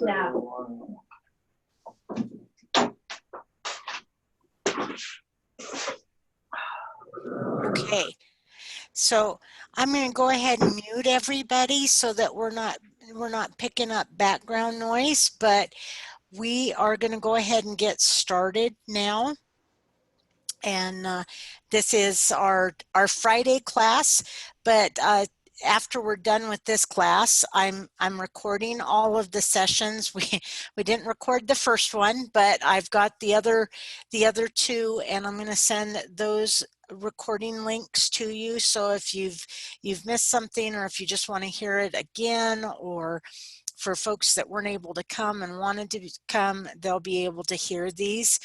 No. Okay, so I'm going to go ahead and mute everybody so that we're not picking up background noise, but we are going to go ahead and get started now. And this is our Friday class, but after we're done with this class, I'm recording all of the sessions. We didn't record the first one, but I've got the other two, and I'm going to send those recording links to you. So if you've missed something, or if you just want to hear it again, or for folks that weren't able to come and wanted to come, they'll be able to hear these.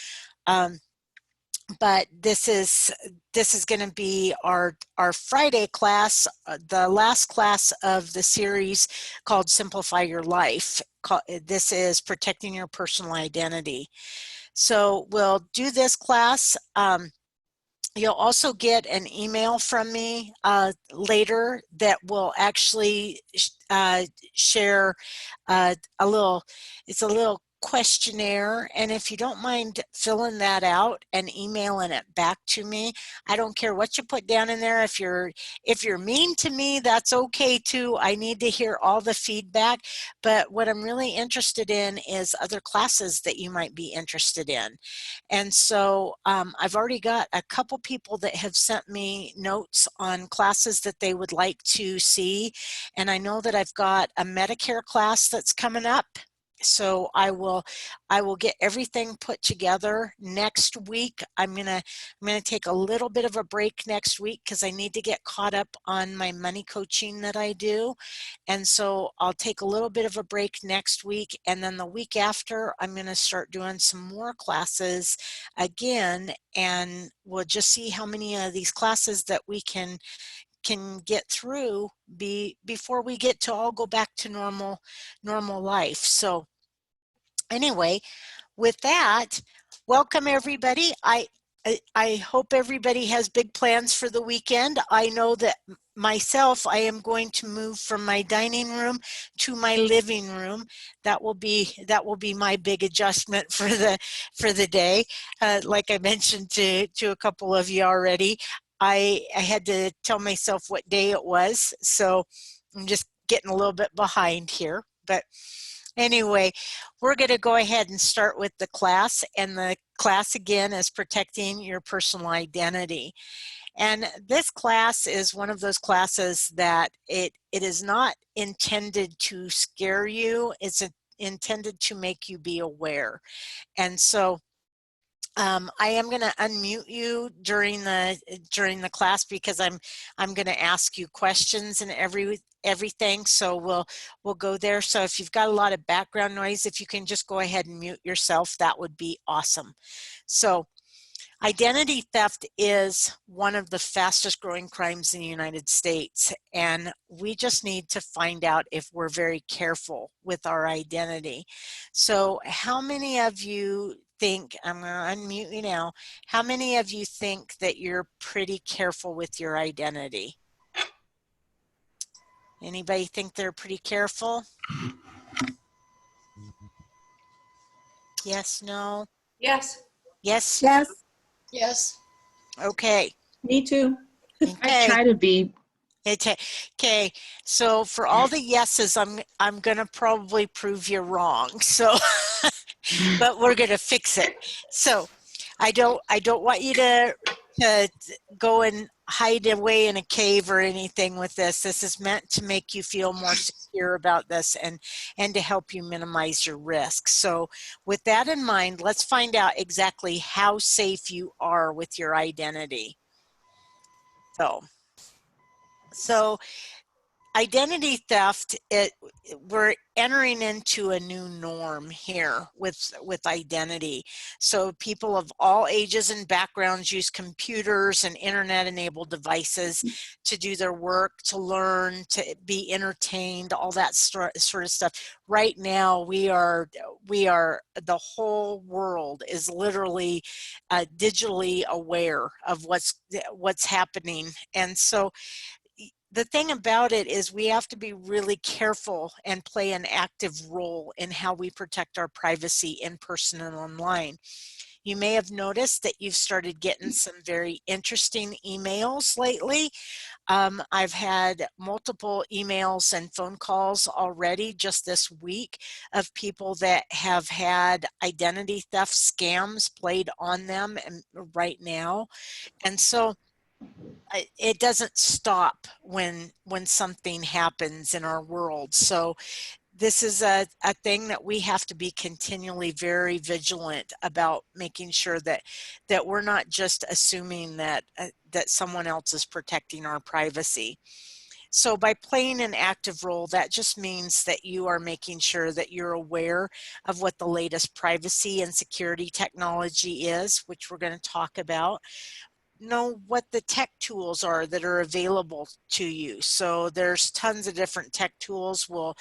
But this is going to be our Friday class, the last class of the series called Simplify Your Life. This is protecting your personal identity. So we'll do this class. You'll also get an email from me later that will actually share it's a little questionnaire, and if you don't mind filling that out and emailing it back to me, I don't care what you put down in there. If you're mean to me, that's okay too. I need to hear all the feedback, but what I'm really interested in is other classes that you might be interested in. And so I've already got a couple people that have sent me notes on classes that they would like to see, and I know that I've got a Medicare class that's coming up. So I will get everything put together next week. I'm gonna take a little bit of a break next week because I need to get caught up on my money coaching that I do. And so I'll take a little bit of a break next week, and then the week after I'm going to start doing some more classes again, and we'll just see how many of these classes that we can get through before we get to all go back to normal life. So anyway, with that, welcome everybody. I hope everybody has big plans for the weekend. I know that myself, I am going to move from my dining room to my living room. That will be my big adjustment for the day. Like I mentioned to a couple of you already, I had to tell myself what day it was, so I'm just getting a little bit behind here. But anyway, we're going to go ahead and start with the class, and the class again is protecting your personal identity. And this class is one of those classes that it is not intended to scare you. It's intended to make you be aware. And so I am going to unmute you during the class because I'm going to ask you questions and everything. So we'll go there. So if you've got a lot of background noise, if you can just go ahead and mute yourself, that would be awesome. So identity theft is one of the fastest growing crimes in the United States, and we just need to find out if we're very careful with our identity. So how many of you think, I'm going to unmute you now, how many of you think that you're pretty careful with your identity? Anybody think they're pretty careful? Yes, no? Yes. Yes? Yes, Yes. Okay. me too. Okay. I try to be. Okay, so for all the yeses, I'm gonna probably prove you wrong. So, but we're gonna fix it. So, I don't want you to go and hide away in a cave or anything with this. This is meant to make you feel more secure about this and to help you minimize your risk. So, with that in mind, let's find out exactly how safe you are with your identity. So identity theft, we're entering into a new norm here with identity. So people of all ages and backgrounds use computers and internet-enabled devices to do their work, to learn, to be entertained, all that sort of stuff. Right now, we are the whole world is literally digitally aware of what's happening, and so the thing about it is we have to be really careful and play an active role in how we protect our privacy in person and online. You may have noticed that you've started getting some very interesting emails lately. I've had multiple emails and phone calls already just this week of people that have had identity theft scams played on them and right now. And so it doesn't stop when something happens in our world. So this is a thing that we have to be continually very vigilant about, making sure that we're not just assuming that that someone else is protecting our privacy. So by playing an active role, that just means that you are making sure that you're aware of what the latest privacy and security technology is, which we're going to talk about. Know what the tech tools are that are available to you. So there's tons of different tech tools. We'll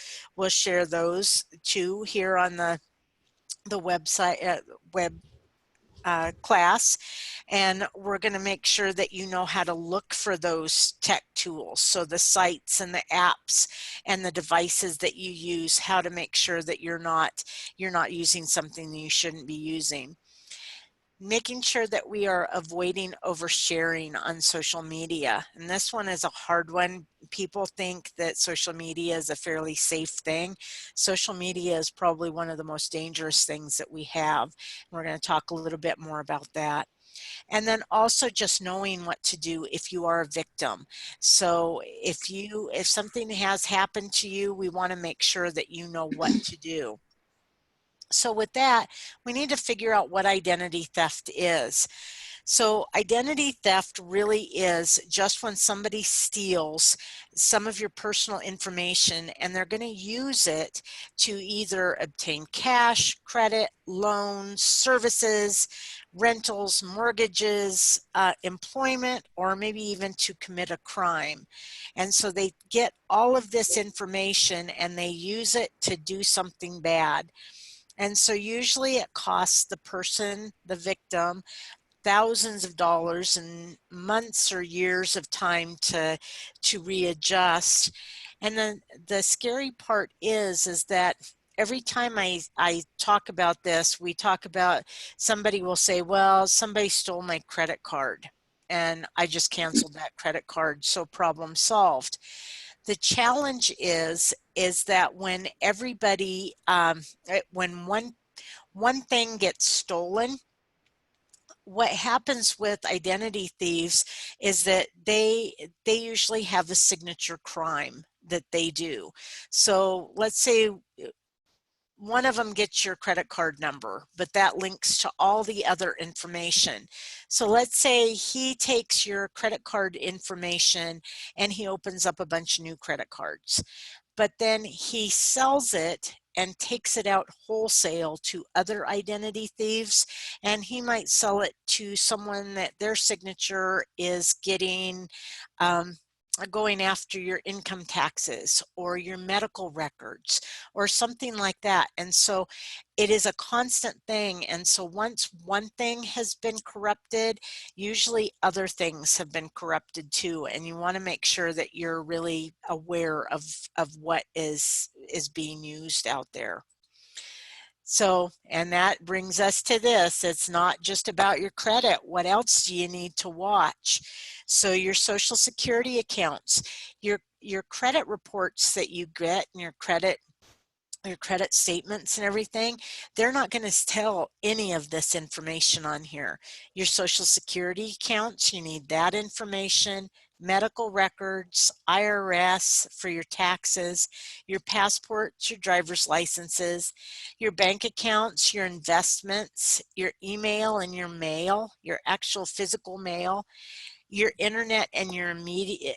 share those too here on the website web class, and we're going to make sure that you know how to look for those tech tools. So the sites and the apps and the devices that you use, how to make sure that you're not using something that you shouldn't be using. Making sure that we are avoiding oversharing on social media. And this one is a hard one. People think that social media is a fairly safe thing. Social media is probably one of the most dangerous things that we have. And we're going to talk a little bit more about that. And then also just knowing what to do if you are a victim. So if something has happened to you, we want to make sure that you know what to do. So with that, we need to figure out what identity theft is. So identity theft really is just when somebody steals some of your personal information and they're going to use it to either obtain cash, credit, loans, services, rentals, mortgages, employment, or maybe even to commit a crime. And so they get all of this information and they use it to do something bad. And so usually it costs the person, the victim, thousands of dollars and months or years of time to readjust. And then the scary part is that every time I talk about this, we talk about, somebody will say, well, somebody stole my credit card and I just canceled that credit card, so problem solved. The challenge is that when everybody, when one thing gets stolen, what happens with identity thieves is that they usually have a signature crime that they do. So let's say one of them gets your credit card number, but that links to all the other information. So let's say he takes your credit card information and he opens up a bunch of new credit cards, but then he sells it and takes it out wholesale to other identity thieves, and he might sell it to someone that their signature is getting going after your income taxes or your medical records or something like that. And so it is a constant thing. And so once one thing has been corrupted, usually other things have been corrupted too. And you want to make sure that you're really aware of what is being used out there. So, and that brings us to this. It's not just about your credit. What else do you need to watch? So your Social Security accounts, your credit reports that you get, and your credit statements and everything, they're not going to tell any of this information on here. Your Social Security accounts, you need that information, medical records, IRS for your taxes, your passports, your driver's licenses, your bank accounts, your investments, your email and your mail, your actual physical mail, your internet and your media,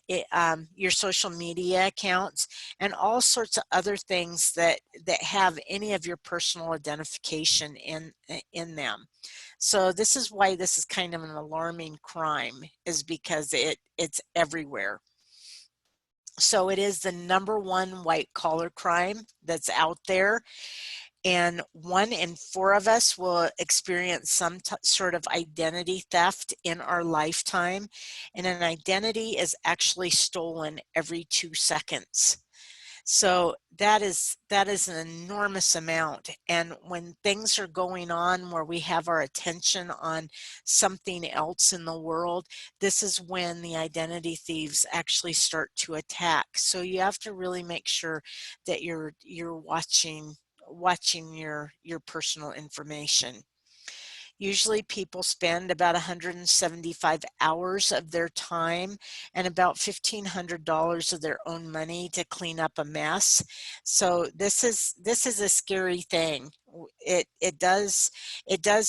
your social media accounts, and all sorts of other things that have any of your personal identification in them. So this is why this is kind of an alarming crime, is because it's everywhere. So it is the #1 white collar crime that's out there. And 1 in 4 of us will experience some sort of identity theft in our lifetime. And an identity is actually stolen every 2 seconds. So that is an enormous amount. And when things are going on where we have our attention on something else in the world, this is when the identity thieves actually start to attack. So you have to really make sure that you're watching your personal information. Usually people spend about 175 hours of their time and about $1,500 of their own money to clean up a mess. So this is a scary thing. It does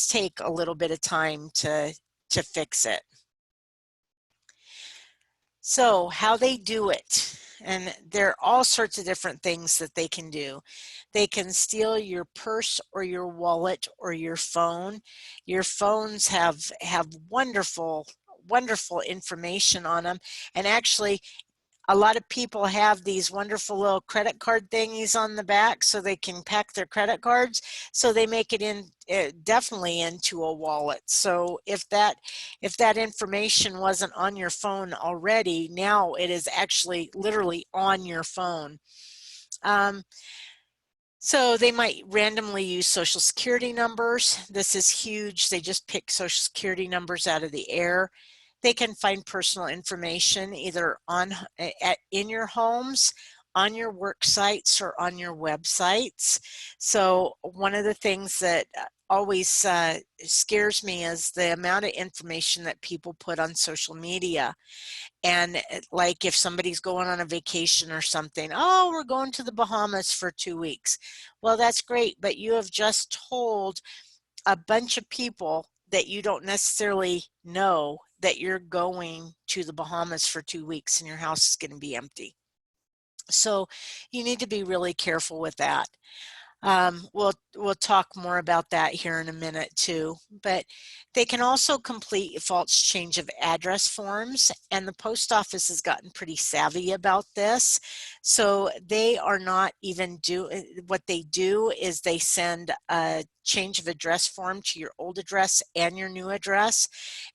take a little bit of time to fix it. So how they do it, and there are all sorts of different things that they can do. They can steal your purse or your wallet or your phone. Your phones have wonderful information on them, and actually a lot of people have these wonderful little credit card thingies on the back so they can pack their credit cards. So they make it in definitely into a wallet. So if that information wasn't on your phone already, now it is actually literally on your phone. So they might randomly use social security numbers. This is huge. They just pick social security numbers out of the air. They can find personal information either in your homes, on your work sites, or on your websites. So one of the things that always scares me is the amount of information that people put on social media. And like if somebody's going on a vacation or something, oh, we're going to the Bahamas for 2 weeks. Well, that's great, but you have just told a bunch of people that you don't necessarily know that you're going to the Bahamas for 2 weeks and your house is going to be empty. So you need to be really careful with that. We'll talk more about that here in a minute too, but they can also complete false change of address forms, and the post office has gotten pretty savvy about this. So they are not even what they do is they send a change of address form to your old address and your new address.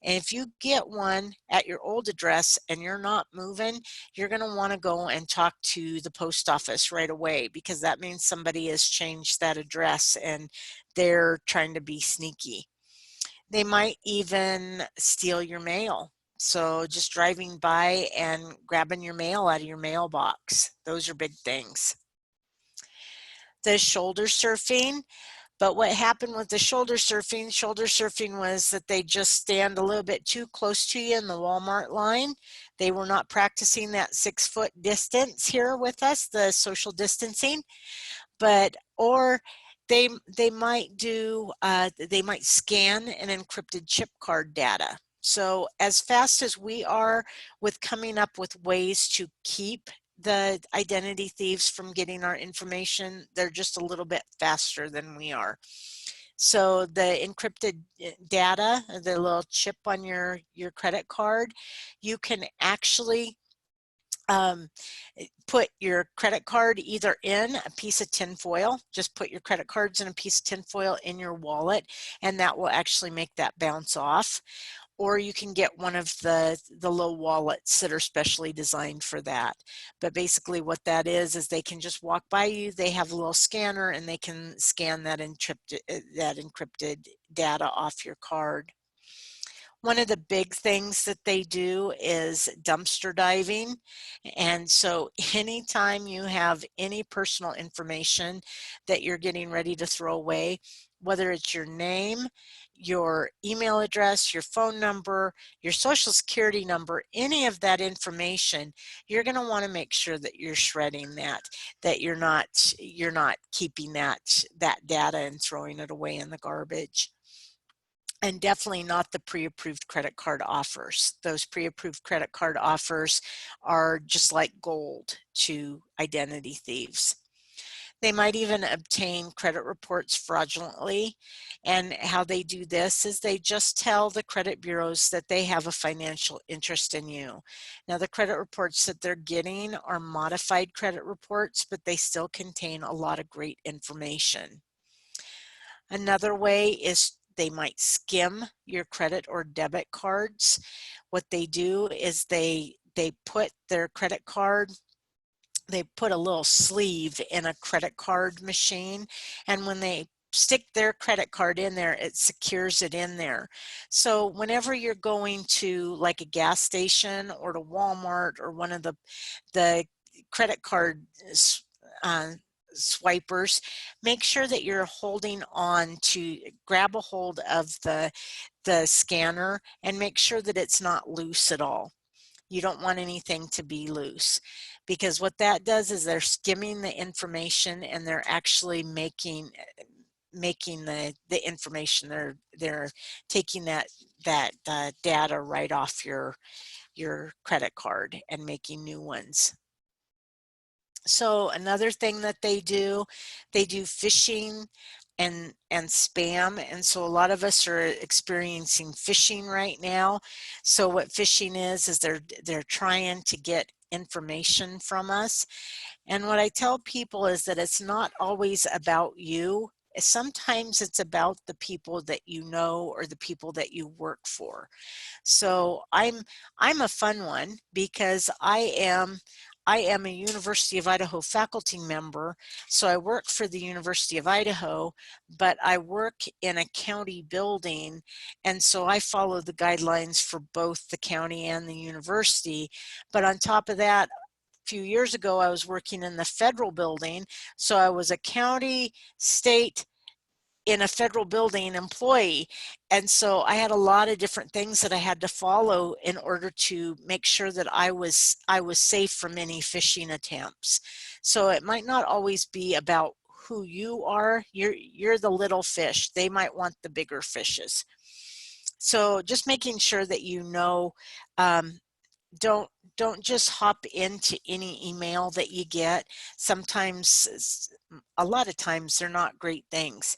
And if you get one at your old address and you're not moving, you're going to want to go and talk to the post office right away, because that means somebody has changed that address and they're trying to be sneaky. They might even steal your mail. So just driving by and grabbing your mail out of your mailbox. Those are big things. The shoulder surfing. But what happened with the shoulder surfing was that they just stand a little bit too close to you in the Walmart line. They were not practicing that 6-foot distance here with us, the social distancing. Or they might do, they might scan an encrypted chip card data. So as fast as we are with coming up with ways to keep the identity thieves from getting our information, they're just a little bit faster than we are. So the encrypted data, the little chip on your credit card, you can actually put your credit card either in a piece of tin foil, just put your credit cards in a piece of tin foil in your wallet, and that will actually make that bounce off. Or you can get one of the little wallets that are specially designed for that. But basically what that is they can just walk by you, they have a little scanner, and they can scan that encrypted data off your card. One of the big things that they do is dumpster diving. And so anytime you have any personal information that you're getting ready to throw away, whether it's your name, your email address, your phone number, your social security number, any of that information, you're going to want to make sure that you're shredding that you're not keeping that data and throwing it away in the garbage. And definitely not the pre-approved credit card offers. Those pre-approved credit card offers are just like gold to identity thieves. They might even obtain credit reports fraudulently. And how they do this is they just tell the credit bureaus that they have a financial interest in you. Now, the credit reports that they're getting are modified credit reports, but they still contain a lot of great information. Another way is they might skim your credit or debit cards. What they do is they put their credit card, they put a little sleeve in a credit card machine, and when they stick their credit card in there, it secures it in there. So whenever you're going to like a gas station or to Walmart or one of the credit card uh, swipers, make sure that you're holding on to, grab a hold of the scanner and make sure that it's not loose at all. You don't want anything to be loose, because what that does is they're skimming the information and they're actually making the information, they're taking that data right off your credit card and making new ones. So another thing that they do phishing and spam, and so a lot of us are experiencing phishing right now. So what phishing is they're trying to get information from us, and what I tell people is that it's not always about you. Sometimes it's about the people that you know or the people that you work for. So I'm a fun one because I am a University of Idaho faculty member. So I work for the University of Idaho, but I work in a county building, and so I follow the guidelines for both the county and the university. But on top of that, a few years ago I was working in the federal building, so I was a county, state, in a federal building employee. And so I had a lot of different things that I had to follow in order to make sure that I was safe from any phishing attempts. So it might not always be about who you are. You're the little fish. They might want the bigger fishes. So just making sure that you know, don't just hop into any email that you get. Sometimes, a lot of times, they're not great things.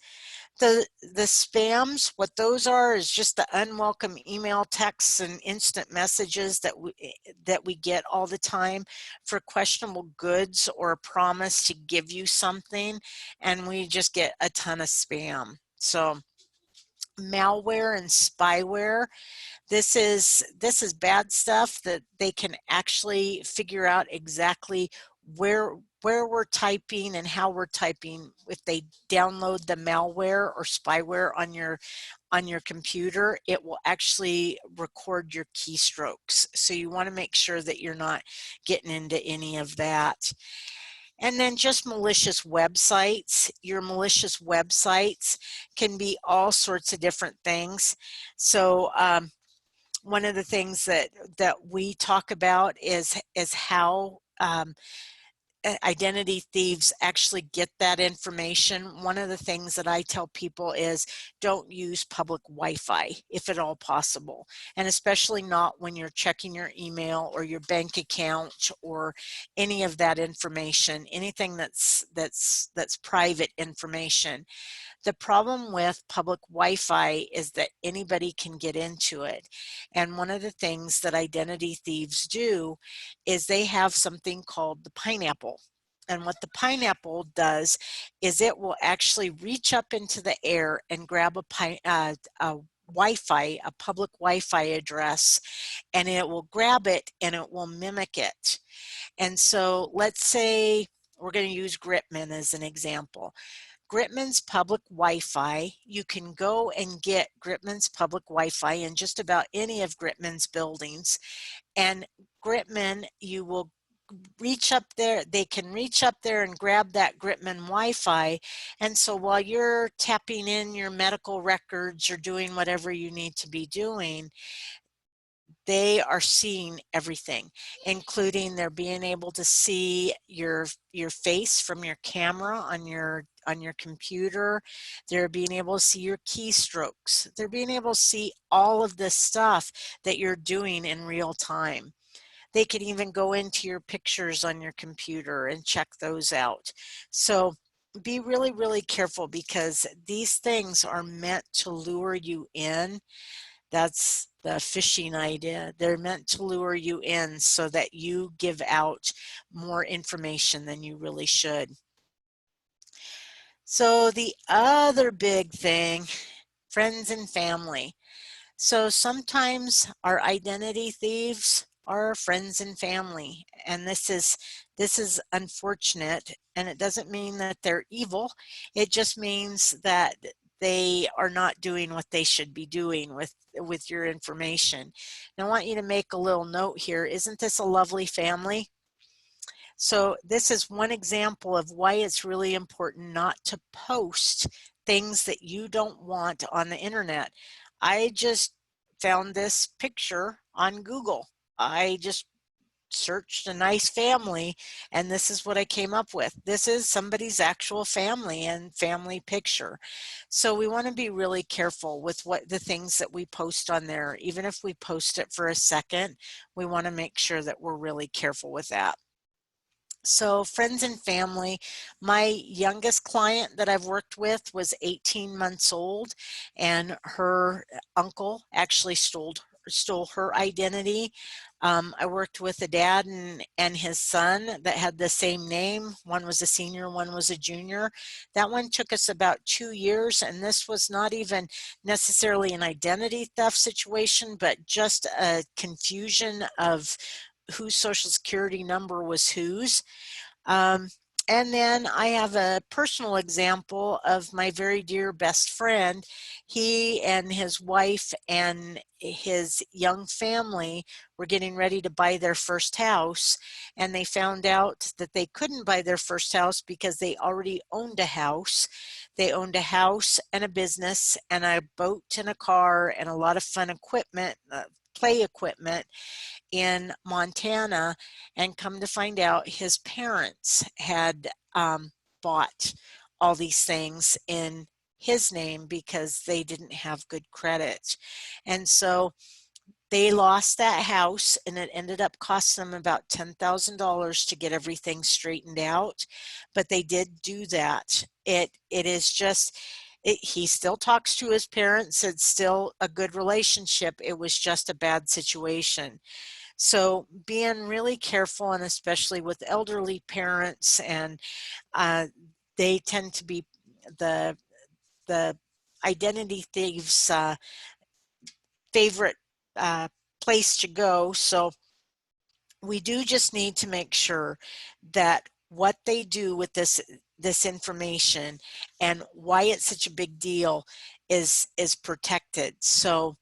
The spams, what those are is just the unwelcome email, texts, and instant messages that we get all the time for questionable goods or a promise to give you something, and we just get a ton of spam. So malware and spyware, this is bad stuff that they can actually figure out exactly where we're typing and how we're typing. If they download the malware or spyware on your computer, it will actually record your keystrokes. So you want to make sure that you're not getting into any of that. And then just malicious websites. Your malicious websites can be all sorts of different things. So one of the things that we talk about is how identity thieves actually get that information. One of the things that I tell people is don't use public Wi-Fi if at all possible, and especially not when you're checking your email or your bank account or any of that information, anything that's private information. The problem with public Wi-Fi is that anybody can get into it. And one of the things that identity thieves do is they have something called the pineapple. And what the pineapple does is it will actually reach up into the air and grab a Wi-Fi, a public Wi-Fi address, and it will grab it and it will mimic it. And so let's say we're going to use Gritman as an example. Gritman's public Wi-Fi, you can go and get Gritman's public Wi-Fi in just about any of Gritman's buildings. And Gritman, you will reach up there, they can reach up there and grab that Gritman Wi-Fi. And so while you're tapping in your medical records or doing whatever you need to be doing, they are seeing everything, including they're being able to see your face from your camera on your computer. They're being able to see your keystrokes. They're being able to see all of this stuff that you're doing in real time. They can even go into your pictures on your computer and check those out. So be really, really careful, because these things are meant to lure you in. That's the phishing idea. They're meant to lure you in so that you give out more information than you really should. So the other big thing, friends and family. So sometimes our identity thieves are our friends and family, and this is unfortunate, and it doesn't mean that they're evil. It just means that they are not doing what they should be doing with your information. And I want you to make a little note here. Isn't this a lovely family? So this is one example of why it's really important not to post things that you don't want on the internet. I just found this picture on Google. I just searched a nice family, and this is what I came up with. This is somebody's actual family and family picture. So we want to be really careful with what the things that we post on there. Even if we post it for a second, we want to make sure that we're really careful with that. So friends and family, my youngest client that I've worked with was 18 months old, and her uncle actually stole her identity. I worked with a dad and his son that had the same name. One was a senior, one was a junior. That one took us about 2 years, and this was not even necessarily an identity theft situation, but just a confusion of whose social security number was whose. Um, and then I have a personal example of my very dear best friend. He and his wife and his young family were getting ready to buy their first house, and they found out that they couldn't buy their first house because they already owned a house. They owned a house and a business and a boat and a car and a lot of fun equipment, play equipment in Montana, and come to find out his parents had bought all these things in his name because they didn't have good credit. And so they lost that house, and it ended up costing them about $10,000 to get everything straightened out. But they did do that. It is just he still talks to his parents. It's still a good relationship. It was just a bad situation. So being really careful, and especially with elderly parents, and uh, they tend to be the the identity thieves' favorite uh, place to go. So we do just need to make sure that what they do with this information and why it's such a big deal is protected. So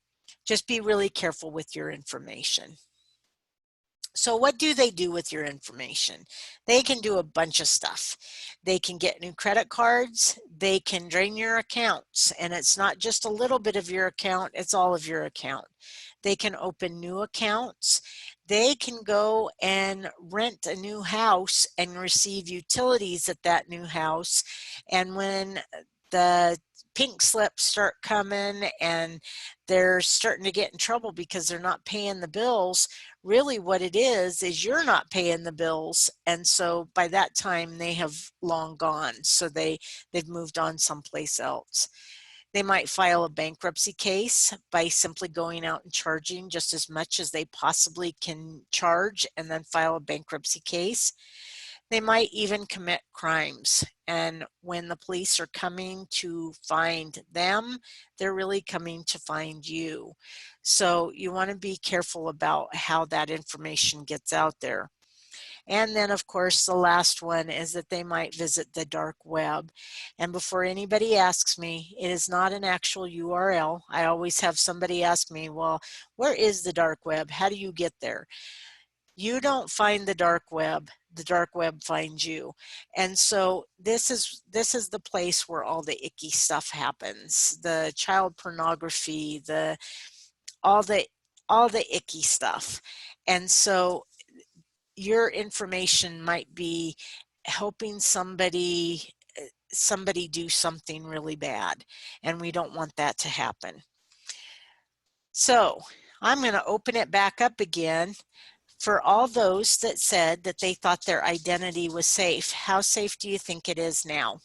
just be really careful with your information. So what do they do with your information? They can do a bunch of stuff. They can get new credit cards. They can drain your accounts. And it's not just a little bit of your account, it's all of your account. They can open new accounts. They can go and rent a new house and receive utilities at that new house. And when the pink slips start coming and they're starting to get in trouble because they're not paying the bills, really what it is you're not paying the bills, and so by that time they have long gone. So they've moved on someplace else. They might file a bankruptcy case by simply going out and charging just as much as they possibly can charge, and then file a bankruptcy case. They might even commit crimes, and when the police are coming to find them, they're really coming to find you. So you want to be careful about how that information gets out there. And then, of course, the last one is that they might visit the dark web. And before anybody asks me, it is not an actual URL. I always have somebody ask me, well, where is the dark web? How do you get there? You don't find the dark web finds you. And so this is the place where all the icky stuff happens, the child pornography, the all the all the icky stuff. And so your information might be helping somebody do something really bad, and we don't want that to happen. So I'm going to open it back up again. For all those that said that they thought their identity was safe, how safe do you think it is now?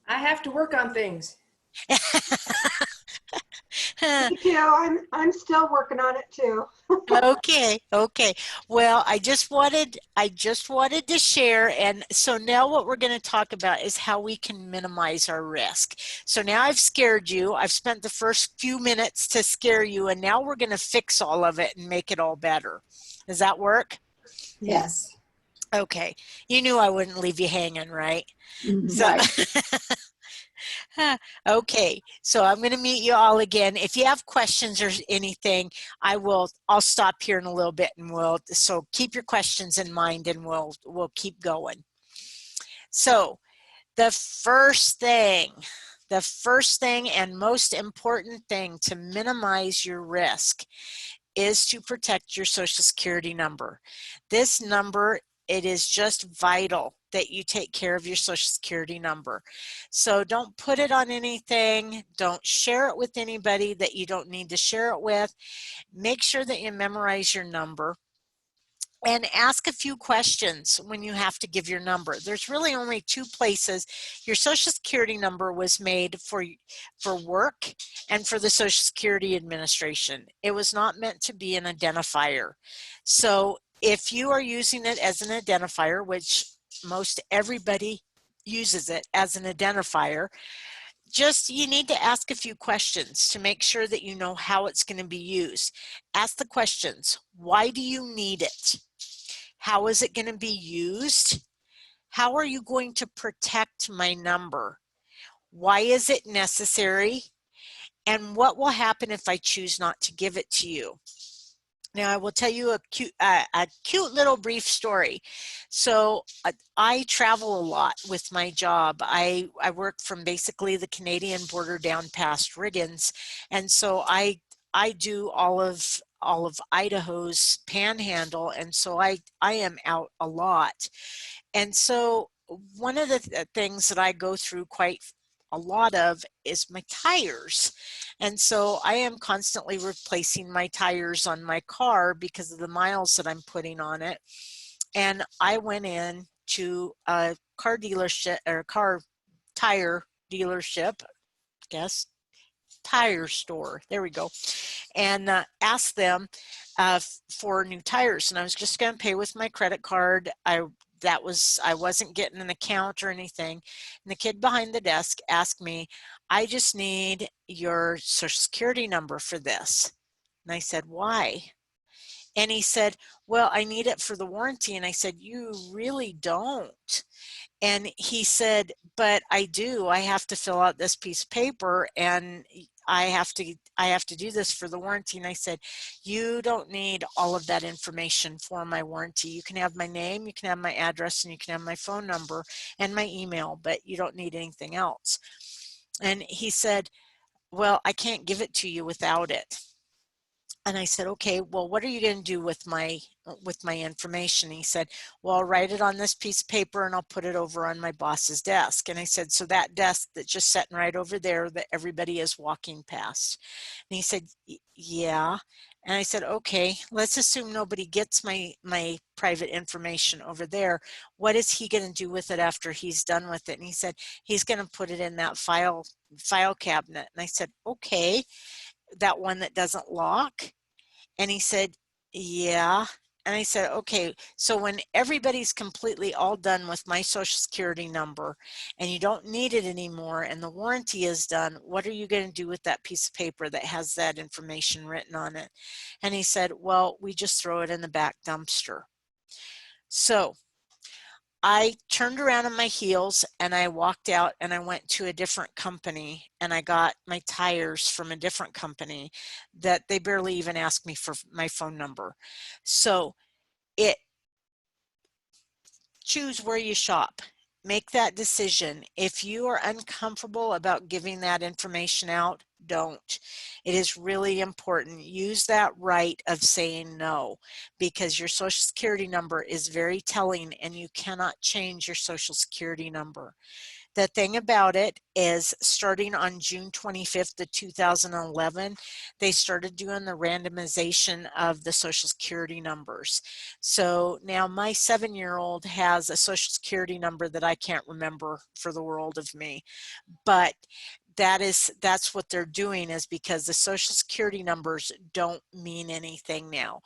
I have to work on things. Me too. I'm still working on it too. Okay, okay. Well, I just wanted to share, and so now what we're going to talk about is how we can minimize our risk. So now I've scared you. I've spent the first few minutes to scare you, and now we're going to fix all of it and make it all better. Does that work? Yes. Okay. You knew I wouldn't leave you hanging, right? So Right. okay, so I'm going to meet you all again. If you have questions or anything, I'll stop here in a little bit and so keep your questions in mind and we'll keep going. So the first thing and most important thing to minimize your risk is to protect your Social Security number. This number, it is just vital that you take care of your Social Security number. So don't put it on anything. Don't share it with anybody that you don't need to share it with. Make sure that you memorize your number and ask a few questions when you have to give your number. There's really only two places. Your Social Security number was made for work and for the Social Security Administration. It was not meant to be an identifier. So if you are using it as an identifier, which most everybody uses it as an identifier, you need to ask a few questions to make sure that you know how it's going to be used. Ask the questions. Why do you need it? How is it going to be used? How are you going to protect my number? Why is it necessary? And what will happen if I choose not to give it to you? Now, I will tell you a cute little brief story. So I travel a lot with my job. I work from basically the Canadian border down past Riggins. And so I do all of Idaho's panhandle. And so I am out a lot. And so one of the things that I go through quite a lot of is my tires. And so I am constantly replacing my tires on my car because of the miles that I'm putting on it. And I went in to a car dealership or car tire dealership, I guess, tire store. There we go. And asked them for new tires. And I was just going to pay with my credit card. I wasn't getting an account or anything. And the kid behind the desk asked me, I just need your Social Security number for this. And I said, why? And he said, well, I need it for the warranty. And I said, you really don't. And he said, but I do. I have to fill out this piece of paper and I have to do this for the warranty. And I said, you don't need all of that information for my warranty. You can have my name, you can have my address, and you can have my phone number and my email, but you don't need anything else. And he said, well, I can't give it to you without it. And I said, okay, well, what are you going to do with my information? He said, well, I'll write it on this piece of paper and I'll put it over on my boss's desk. And I said, so that desk that's just sitting right over there that everybody is walking past. And he said, yeah. And I said, okay, let's assume nobody gets my private information over there. What is he going to do with it after he's done with it? And he said, he's going to put it in that file cabinet. And I said, okay, that one that doesn't lock? And he said, yeah. And I said, okay, so when everybody's completely all done with my Social Security number and you don't need it anymore and the warranty is done, what are you going to do with that piece of paper that has that information written on it? And he said, well, we just throw it in the back dumpster. So I turned around on my heels and I walked out and I went to a different company and I got my tires from a different company that they barely even asked me for my phone number. So choose where you shop. Make that decision. If you are uncomfortable about giving that information out, don't. It is really important. Use that right of saying no, because your Social Security number is very telling and you cannot change your Social Security number. The thing about it is, starting on June 25th of 2011, they started doing the randomization of the Social Security numbers. So now my 7-year-old has a Social Security number that I can't remember for the world of me. But that's what they're doing, is because the Social Security numbers don't mean anything now.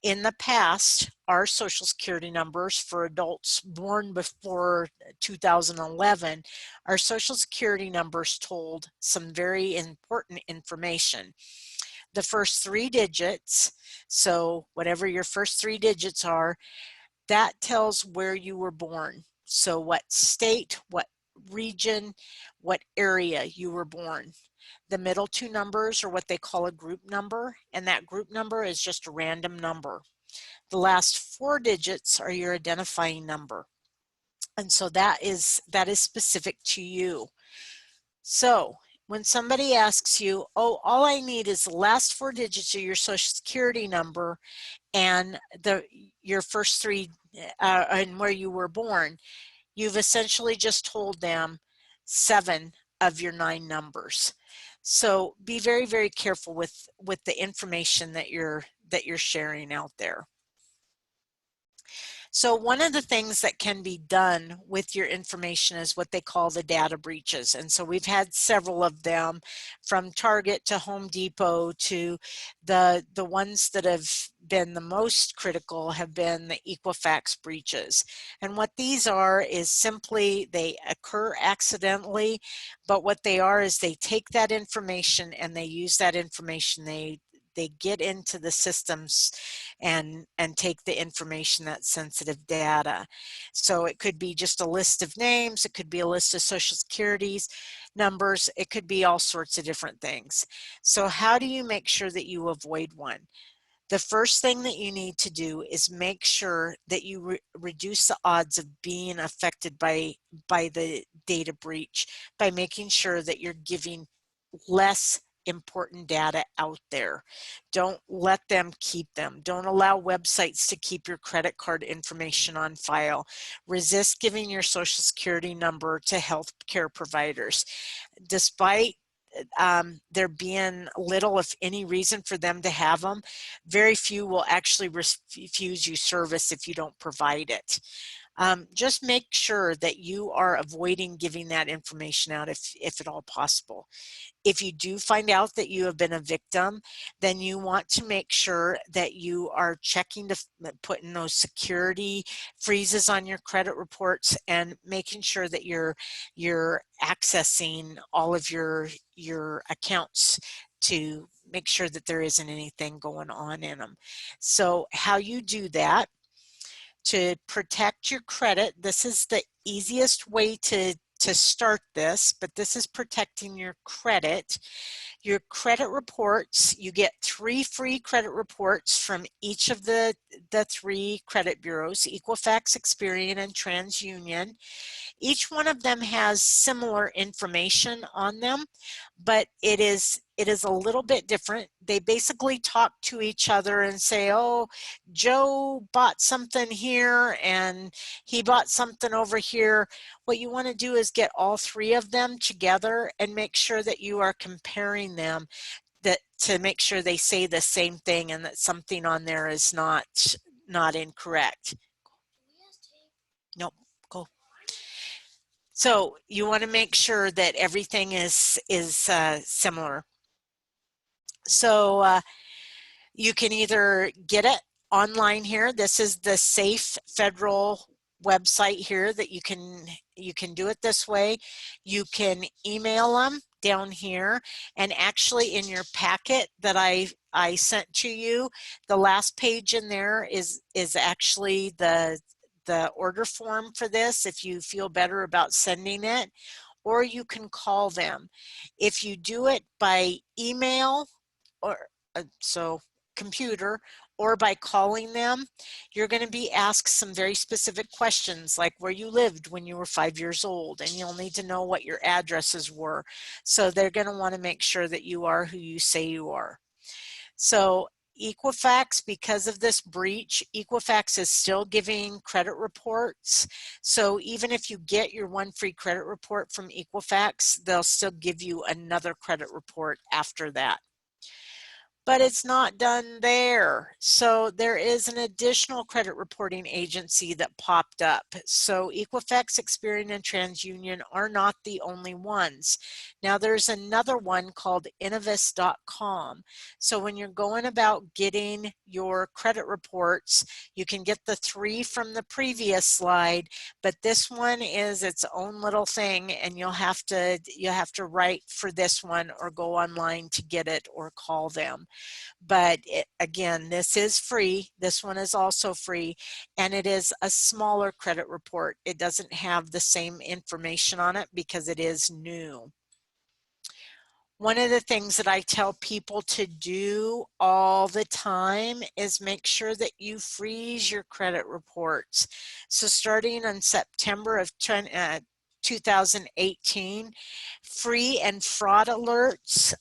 In the past, our Social Security numbers for adults born before 2011, our Social Security numbers told some very important information. The first 3 digits, so whatever your first 3 digits are, that tells where you were born. So what state, what region, what area you were born. The middle 2 numbers are what they call a group number, and that group number is just a random number. The last 4 digits are your identifying number. And so that is specific to you. So when somebody asks you, oh, all I need is the last 4 digits of your Social Security number and your first 3 and where you were born, you've essentially just told them 7 of your 9 numbers. So be very, very careful with the information that you're sharing out there. So one of the things that can be done with your information is what they call the data breaches. And so we've had several of them, from Target to Home Depot to the ones that have been the most critical have been the Equifax breaches. And what these are is simply they occur accidentally, but what they are is they take that information and they use that information. They get into the systems and take the information, that's sensitive data. So it could be just a list of names, it could be a list of Social Security numbers, it could be all sorts of different things. So how do you make sure that you avoid one? The first thing that you need to do is make sure that you reduce the odds of being affected by the data breach by making sure that you're giving less important data out there. Don't let them keep them. Don't allow websites to keep your credit card information on file. Resist giving your Social Security number to healthcare providers. Despite there being little, if any, reason for them to have them, very few will actually refuse you service if you don't provide it. Just make sure that you are avoiding giving that information out if at all possible. If you do find out that you have been a victim, then you want to make sure that you are checking to put in those security freezes on your credit reports and making sure that you're accessing all of your accounts to make sure that there isn't anything going on in them. So how you do that to protect your credit, this is the easiest way to start this, but this is protecting your credit. Your credit reports, you get 3 free credit reports from each of the 3 credit bureaus, Equifax, Experian, and TransUnion. Each one of them has similar information on them, but it is a little bit different. They basically talk to each other and say, oh, Joe bought something here and he bought something over here. What you want to do is get all 3 of them together and make sure that you are comparing them, that to make sure they say the same thing and that something on there is not incorrect. Nope, go. So you want to make sure that everything is similar. So you can either get it online here. This is the Safe Federal website here that you can do it this way. You can email them down here, and actually in your packet that I sent to you, the last page in there is actually the order form for this if you feel better about sending it, or you can call them. If you do it by email or so computer or by calling them, you're going to be asked some very specific questions like where you lived when you were 5 years old, and you'll need to know what your addresses were. So they're going to want to make sure that you are who you say you are. So Equifax, because of this breach, Equifax is still giving credit reports. So even if you get your 1 free credit report from Equifax, they'll still give you another credit report after that. But it's not done there. So there is an additional credit reporting agency that popped up. So Equifax, Experian, and TransUnion are not the only ones. Now there's another one called Innovis.com. So when you're going about getting your credit reports, you can get the 3 from the previous slide, but this one is its own little thing, and you'll have to write for this one or go online to get it or call them. But again, this is free. This one is also free, and it is a smaller credit report. It doesn't have the same information on it because it is new. One of the things that I tell people to do all the time is make sure that you freeze your credit reports. So starting on September of 2018, free and fraud alerts.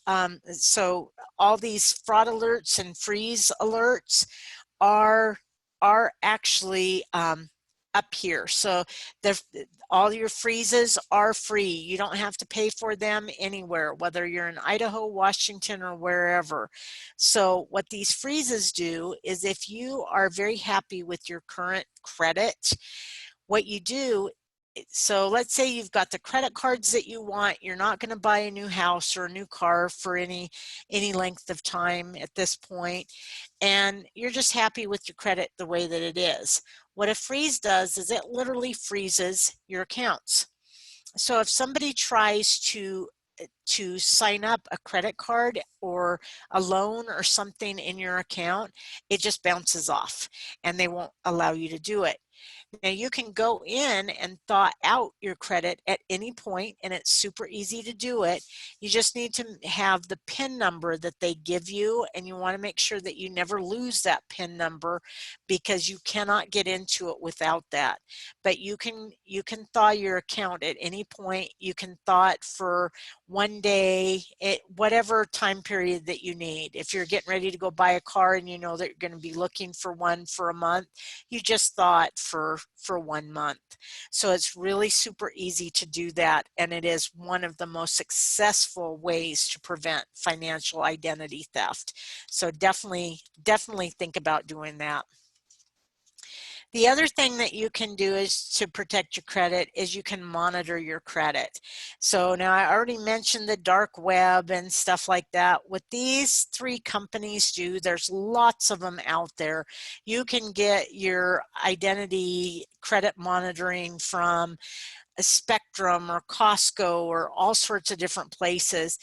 So all these fraud alerts and freeze alerts are actually up here. So all your freezes are free. You don't have to pay for them anywhere, whether you're in Idaho, Washington, or wherever. So what these freezes do is if you are very happy with your current credit, what you do, so let's say you've got the credit cards that you want, you're not going to buy a new house or a new car for any length of time at this point, and you're just happy with your credit the way that it is. What a freeze does is it literally freezes your accounts. So if somebody tries to sign up a credit card or a loan or something in your account, it just bounces off and they won't allow you to do it. Now you can go in and thaw out your credit at any point, and it's super easy to do it. You just need to have the PIN number that they give you, and you want to make sure that you never lose that PIN number because you cannot get into it without that. But you can thaw your account at any point. You can thaw it for one day, whatever time period that you need. If you're getting ready to go buy a car and you know that you're going to be looking for one for a month, you just thaw it for 1 month. So it's really super easy to do that, and it is one of the most successful ways to prevent financial identity theft. So definitely think about doing that. The other thing that you can do is to protect your credit is you can monitor your credit. So now I already mentioned the dark web and stuff like that. What these 3 companies do, there's lots of them out there. You can get your identity credit monitoring from a Spectrum or Costco or all sorts of different places.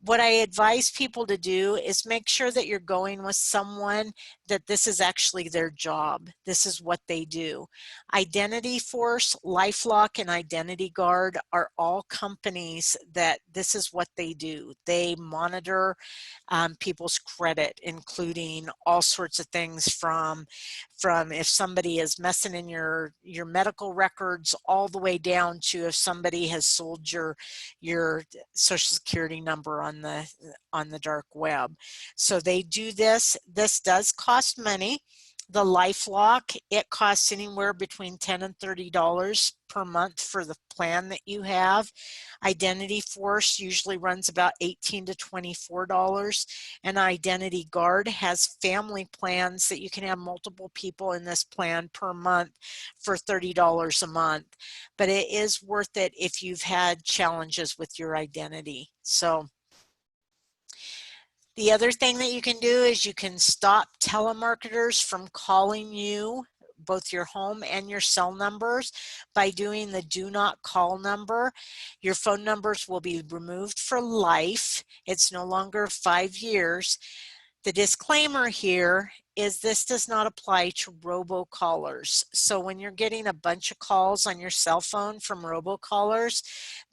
What I advise people to do is make sure that you're going with someone that this is actually their job. This is what they do. Identity Force, LifeLock, and Identity Guard are all companies that this is what they do. They monitor people's credit, including all sorts of things from if somebody is messing in your medical records all the way down to if somebody has sold your social security number on the dark web. So they do this. This does cost money. The LifeLock, it costs anywhere between $10 and $30 per month for the plan that you have. Identity Force usually runs about $18 to $24, and Identity Guard has family plans that you can have multiple people in this plan per month for $30 a month. But it is worth it if you've had challenges with your identity. So the other thing that you can do is you can stop telemarketers from calling you, both your home and your cell numbers, by doing the do not call number. Your phone numbers will be removed for life. It's no longer 5 years. The disclaimer here is this does not apply to robocallers. So when you're getting a bunch of calls on your cell phone from robocallers,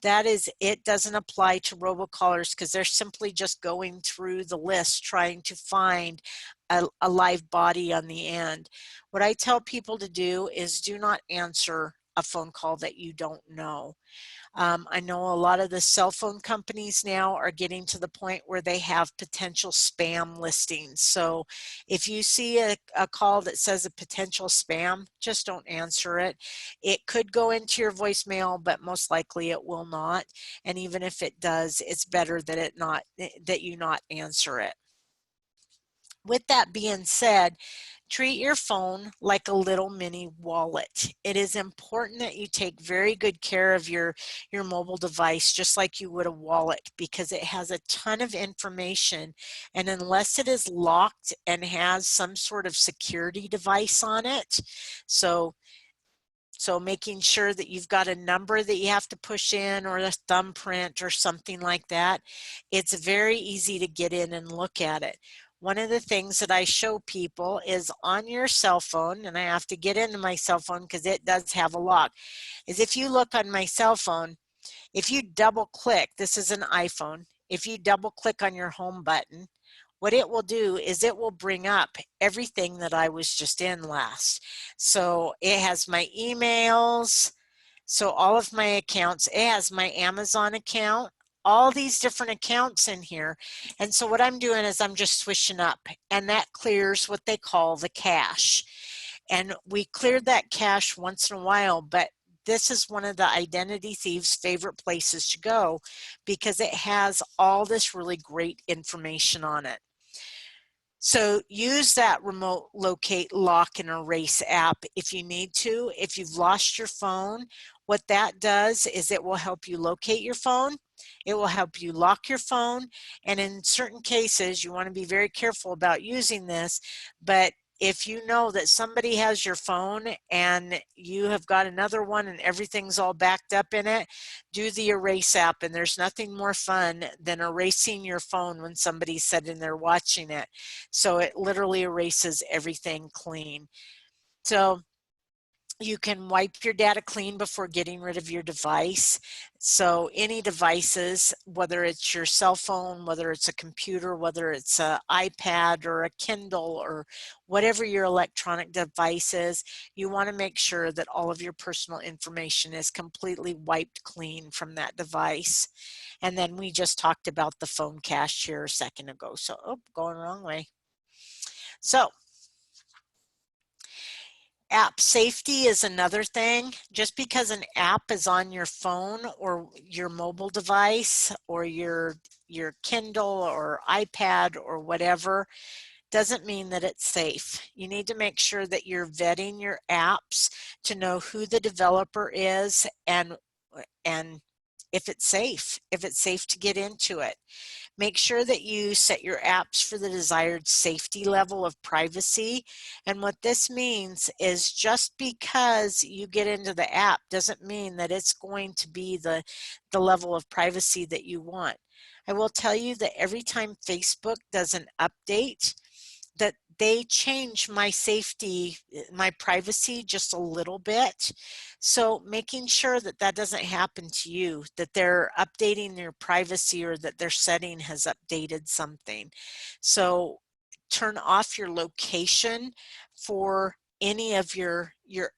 it doesn't apply to robocallers because they're simply just going through the list trying to find a live body on the end. What I tell people to do is do not answer a phone call that you don't know. I know a lot of the cell phone companies now are getting to the point where they have potential spam listings. So if you see a call that says a potential spam, just don't answer it. It could go into your voicemail, but most likely it will not. And even if it does, it's better that you not answer it. With that being said, Treat your phone like a little mini wallet. It is important that you take very good care of your mobile device, just like you would a wallet, because it has a ton of information, and unless it is locked and has some sort of security device on it, so making sure that you've got a number that you have to push in, or a thumbprint or something like that, it's very easy to get in and look at it. One of the things that I show people is on your cell phone, and I have to get into my cell phone because it does have a lock, is if you look on my cell phone, if you double click, this is an iPhone, if you double click on your home button, what it will do is it will bring up everything that I was just in last. So it has my emails, so all of my accounts, it has my Amazon account, all these different accounts in here. And so what I'm doing is I'm just swishing up, and that clears what they call the cache. And we cleared that cache once in a while, but this is one of the identity thieves' favorite places to go because it has all this really great information on it. So use that remote locate, lock, and erase app if you need to. If you've lost your phone, what that does is it will help you locate your phone. It will help you lock your phone. And in certain cases, you want to be very careful about using this, but if you know that somebody has your phone and you have got another one and everything's all backed up in it, do the erase app. And there's nothing more fun than erasing your phone when somebody's sitting there watching it. So it literally erases everything clean. So you can wipe your data clean before getting rid of your device. So any devices, whether it's your cell phone, whether it's a computer, whether it's an iPad or a Kindle or whatever your electronic device is, you want to make sure that all of your personal information is completely wiped clean from that device. And then we just talked about the phone cache here a second ago. So, going the wrong way. So app safety is another thing. Just because an app is on your phone or your mobile device or your Kindle or iPad or whatever doesn't mean that it's safe. You need to make sure that you're vetting your apps to know who the developer is and if it's safe to get into it. Make sure that you set your apps for the desired safety level of privacy. And what this means is just because you get into the app doesn't mean that it's going to be the level of privacy that you want. I will tell you that every time Facebook does an update, that they change my safety, my privacy just a little bit. So making sure that that doesn't happen to you, that they're updating your privacy or that their setting has updated something. So turn off your location for any of your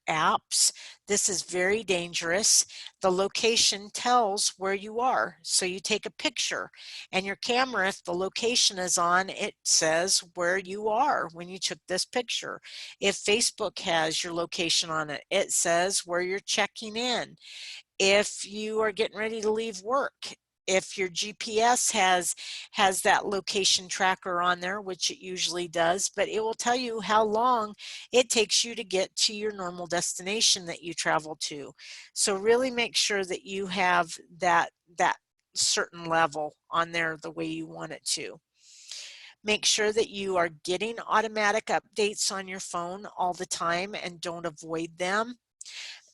apps. This is very dangerous. The location tells where you are. So you take a picture and your camera, if the location is on, it says where you are when you took this picture. If Facebook has your location on it, it says where you're checking in. If you are getting ready to leave work, if your GPS has that location tracker on there, which it usually does, but it will tell you how long it takes you to get to your normal destination that you travel to. So really make sure that you have that certain level on there the way you want it to. Make sure that you are getting automatic updates on your phone all the time and don't avoid them.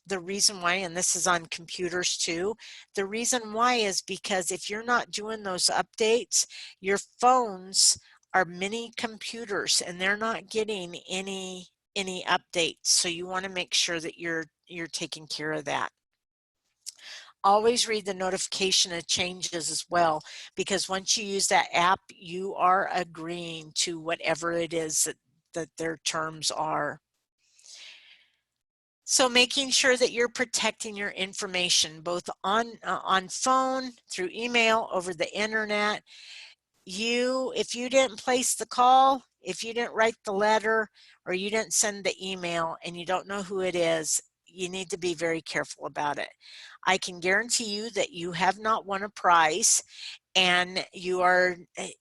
The reason why, and this is on computers too, the reason why is because if you're not doing those updates, your phones are mini computers and they're not getting any updates. So you want to make sure that you're taking care of that. Always read the notification of changes as well, because once you use that app, you are agreeing to whatever it is that their terms are. So making sure that you're protecting your information, both on phone, through email, over the internet. If you didn't place the call, if you didn't write the letter, or you didn't send the email and you don't know who it is, you need to be very careful about it. I can guarantee you that you have not won a prize, and you are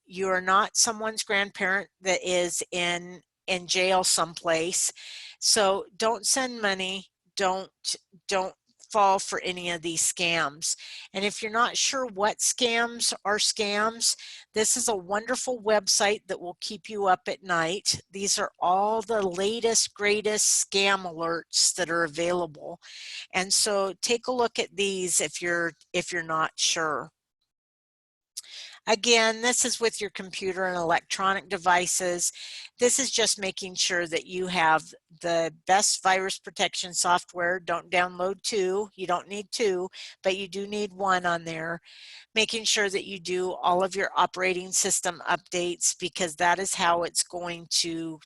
not someone's grandparent that is in in jail someplace. So don't send money. Don't fall for any of these scams. And if you're not sure what scams are scams, this is a wonderful website that will keep you up at night. These are all the latest, greatest scam alerts that are available. And so take a look at these if you're not sure. Again, this is with your computer and electronic devices. This is just making sure that you have the best virus protection software. Don't download 2. You don't need 2, but you do need 1 on there. Making sure that you do all of your operating system updates, because that is how it's going to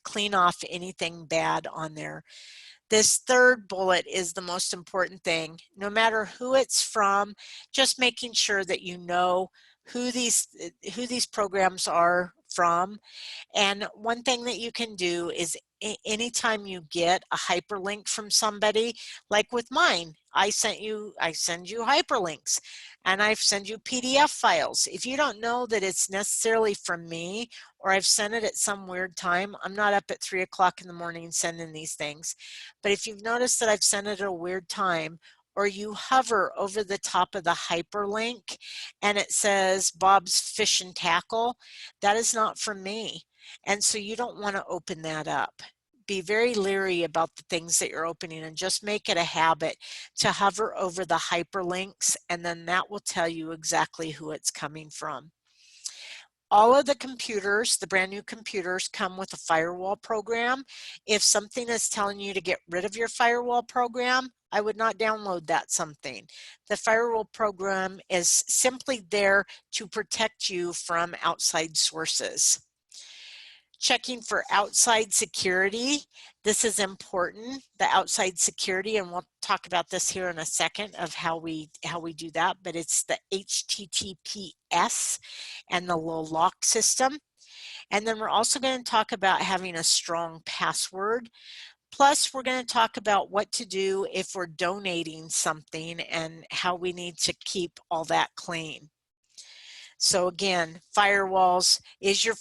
clean off anything bad on there. This third bullet is the most important thing. No matter who it's from, just making sure that you know who these programs are from. And one thing that you can do is anytime you get a hyperlink from somebody, like with mine, I send you hyperlinks, and I send you PDF files. If you don't know that it's necessarily from me, or I've sent it at some weird time, I'm not up at 3 o'clock in the morning sending these things. But if you've noticed that I've sent it at a weird time, or you hover over the top of the hyperlink and it says Bob's Fish and Tackle, that is not from me. And so you don't want to open that up. Be very leery about the things that you're opening, and just make it a habit to hover over the hyperlinks, and then that will tell you exactly who it's coming from. All of the computers, the brand new computers, come with a firewall program. If something is telling you to get rid of your firewall program, I would not download that something. The firewall program is simply there to protect you from outside sources. Checking for outside security. This is important, the outside security, and we'll talk about this here in a second of how we do that, but it's the HTTPS and the little lock system. And then we're also going to talk about having a strong password. Plus, we're going to talk about what to do if we're donating something and how we need to keep all that clean. So again, firewalls, is your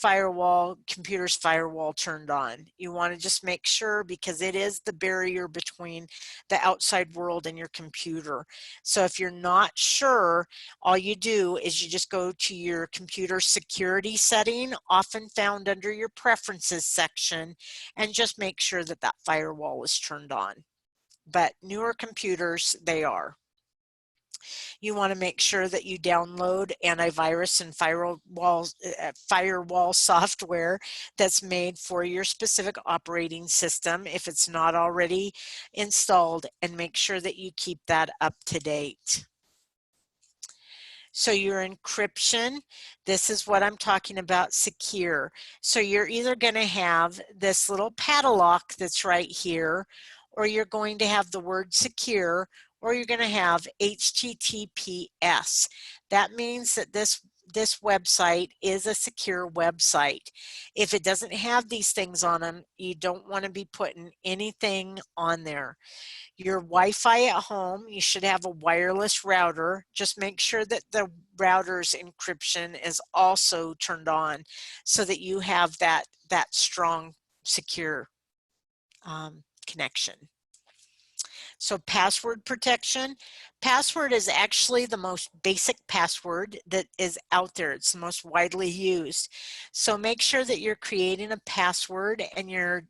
computer's firewall turned on? You want to just make sure, because it is the barrier between the outside world and your computer. So if you're not sure, all you do is you just go to your computer security setting, often found under your preferences section, and just make sure that that firewall is turned on. But newer computers, they are. You want to make sure that you download antivirus and firewall software that's made for your specific operating system if it's not already installed, and make sure that you keep that up to date. So your encryption, this is what I'm talking about, secure. So you're either going to have this little padlock that's right here, or you're going to have the word secure, or you're going to have HTTPS. That means that this website is a secure website. If it doesn't have these things on them, you don't want to be putting anything on there. Your Wi-Fi at home, you should have a wireless router. Just make sure that the router's encryption is also turned on, so that you have that strong, secure connection. So password protection. Password is actually the most basic password that is out there. It's the most widely used. So make sure that you're creating a password, and you're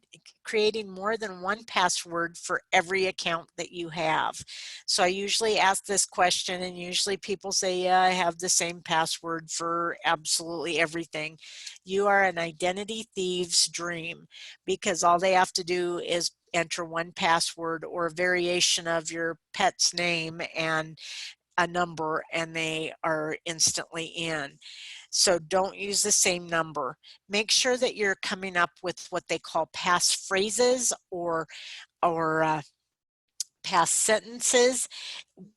creating more than one password for every account that you have. So I usually ask this question, and usually people say, yeah, I have the same password for absolutely everything. You are an identity thief's dream, because all they have to do is enter one password or a variation of your pet's name and a number, and they are instantly in. So don't use the same number. Make sure that you're coming up with what they call passphrases or pass sentences.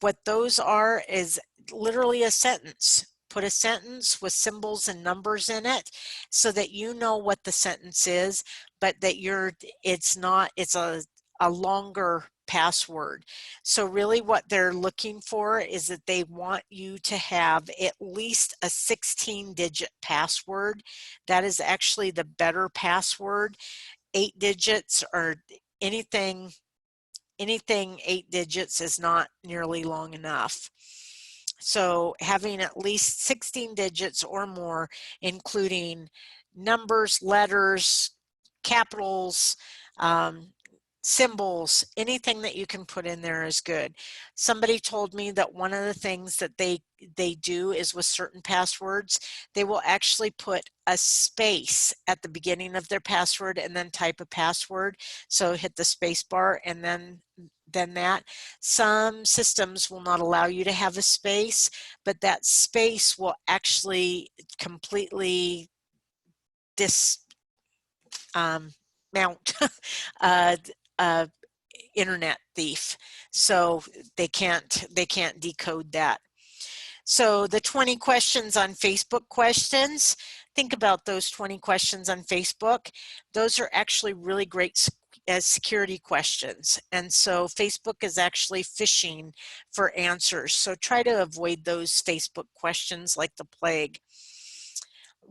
What those are is literally a sentence. Put a sentence with symbols and numbers in it, so that you know what the sentence is, but that it's a longer password. So really what they're looking for is that they want you to have at least a 16-digit password. That is actually the better password. 8 digits or anything 8 digits is not nearly long enough. So having at least 16 digits or more, including numbers, letters, capitals, symbols, anything that you can put in there is good. Somebody told me that one of the things that they do is with certain passwords, they will actually put a space at the beginning of their password and then type a password. So hit the space bar and then that. Some systems will not allow you to have a space, but that space will actually completely mount internet thief, so they can't decode that. So the 20 questions on Facebook questions, think about those 20 questions on Facebook. Those are actually really great as security questions, and so Facebook is actually fishing for answers, so try to avoid those Facebook questions like the plague.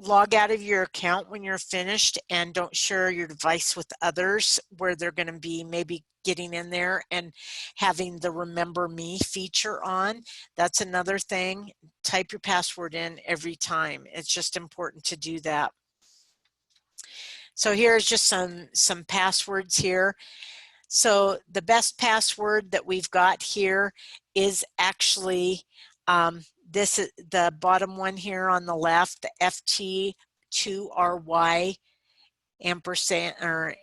Log out of your account when you're finished and don't share your device with others where they're going to be maybe getting in there and having the remember me feature on. That's another thing. Type your password in every time. It's just important to do that. So here's just some passwords here. So the best password that we've got here is actually this is the bottom one here on the left, the FT2RY ampersand or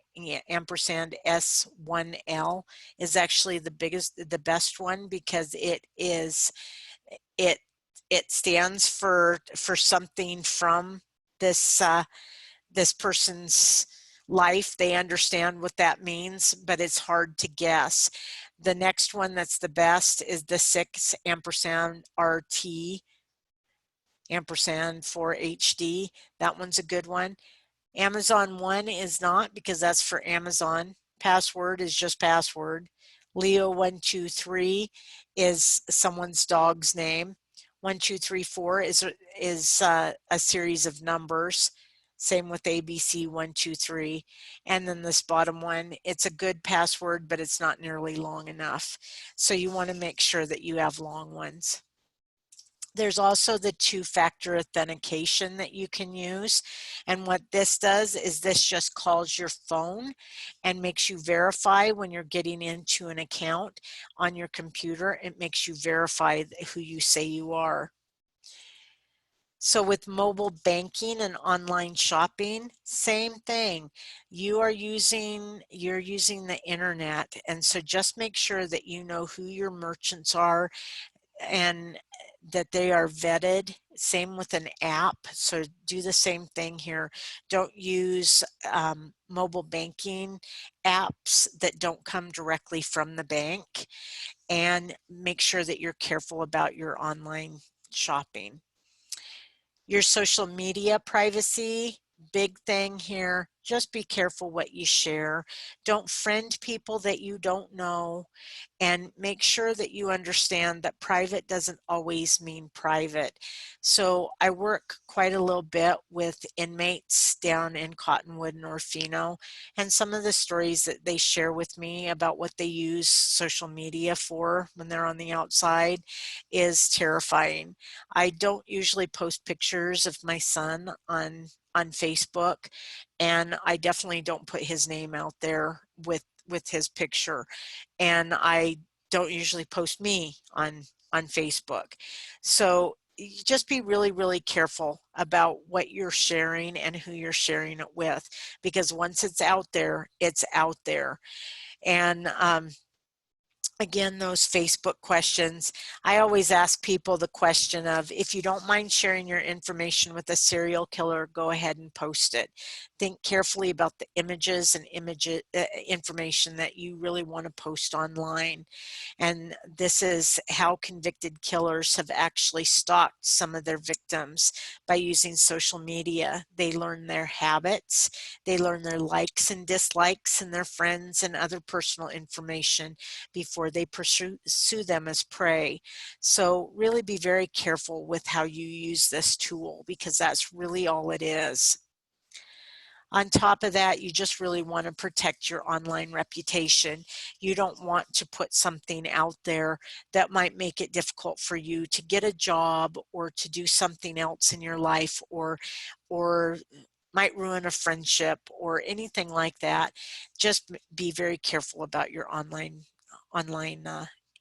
ampersand S1L is actually the best one, because it stands for something from this this person's life. They understand what that means, but it's hard to guess. The next one that's the best is the 6 ampersand RT ampersand 4HD. That one's a good one. Amazon 1 is not, because that's for Amazon. Password is just password. Leo 123 is someone's dog's name. 1234 is a series of numbers. Same with ABC 123. And then this bottom one, it's a good password, but it's not nearly long enough. So you want to make sure that you have long ones. There's also the two-factor authentication that you can use. And what this does is this just calls your phone and makes you verify when you're getting into an account on your computer. It makes you verify who you say you are. So with mobile banking and online shopping, same thing. You're using the internet, and so just make sure that you know who your merchants are and that they are vetted. Same with an app, so do the same thing here. Don't use mobile banking apps that don't come directly from the bank, and make sure that you're careful about your online shopping. Your social media privacy, big thing here. Just be careful what you share. Don't friend people that you don't know, and make sure that you understand that private doesn't always mean private. So I work quite a little bit with inmates down in Cottonwood and Orfino, and some of the stories that they share with me about what they use social media for when they're on the outside is terrifying. I don't usually post pictures of my son on Facebook, and I definitely don't put his name out there with his picture, and I don't usually post me on Facebook. So you just be really, really careful about what you're sharing and who you're sharing it with, because once it's out there, it's out there. And again, those Facebook questions, I always ask people the question of, if you don't mind sharing your information with a serial killer, go ahead and post it. Think carefully about the images and information that you really want to post online. And this is how convicted killers have actually stalked some of their victims by using social media. They learn their habits, they learn their likes and dislikes and their friends and other personal information before they pursue them as prey. So really be very careful with how you use this tool, because that's really all it is. On top of that, you just really want to protect your online reputation. You don't want to put something out there that might make it difficult for you to get a job or to do something else in your life, or might ruin a friendship or anything like that. Just be very careful about your online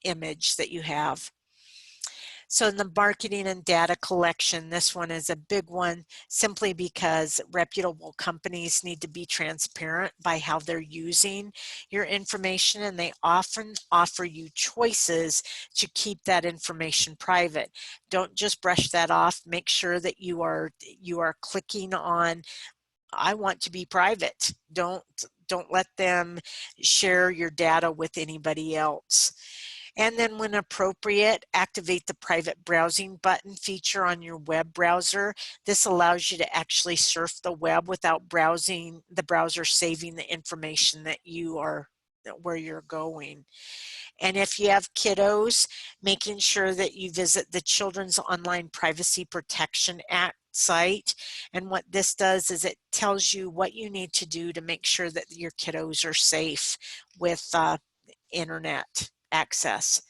image that you have. So in the marketing and data collection, this one is a big one, simply because reputable companies need to be transparent by how they're using your information, and they often offer you choices to keep that information private. Don't just brush that off. Make sure that you are clicking on, I want to be private. Don't let them share your data with anybody else. And then when appropriate, activate the private browsing button feature on your web browser. This allows you to actually surf the web without the browser saving the information that where you're going. And if you have kiddos, making sure that you visit the Children's Online Privacy Protection Act site. And what this does is it tells you what you need to do to make sure that your kiddos are safe with internet access.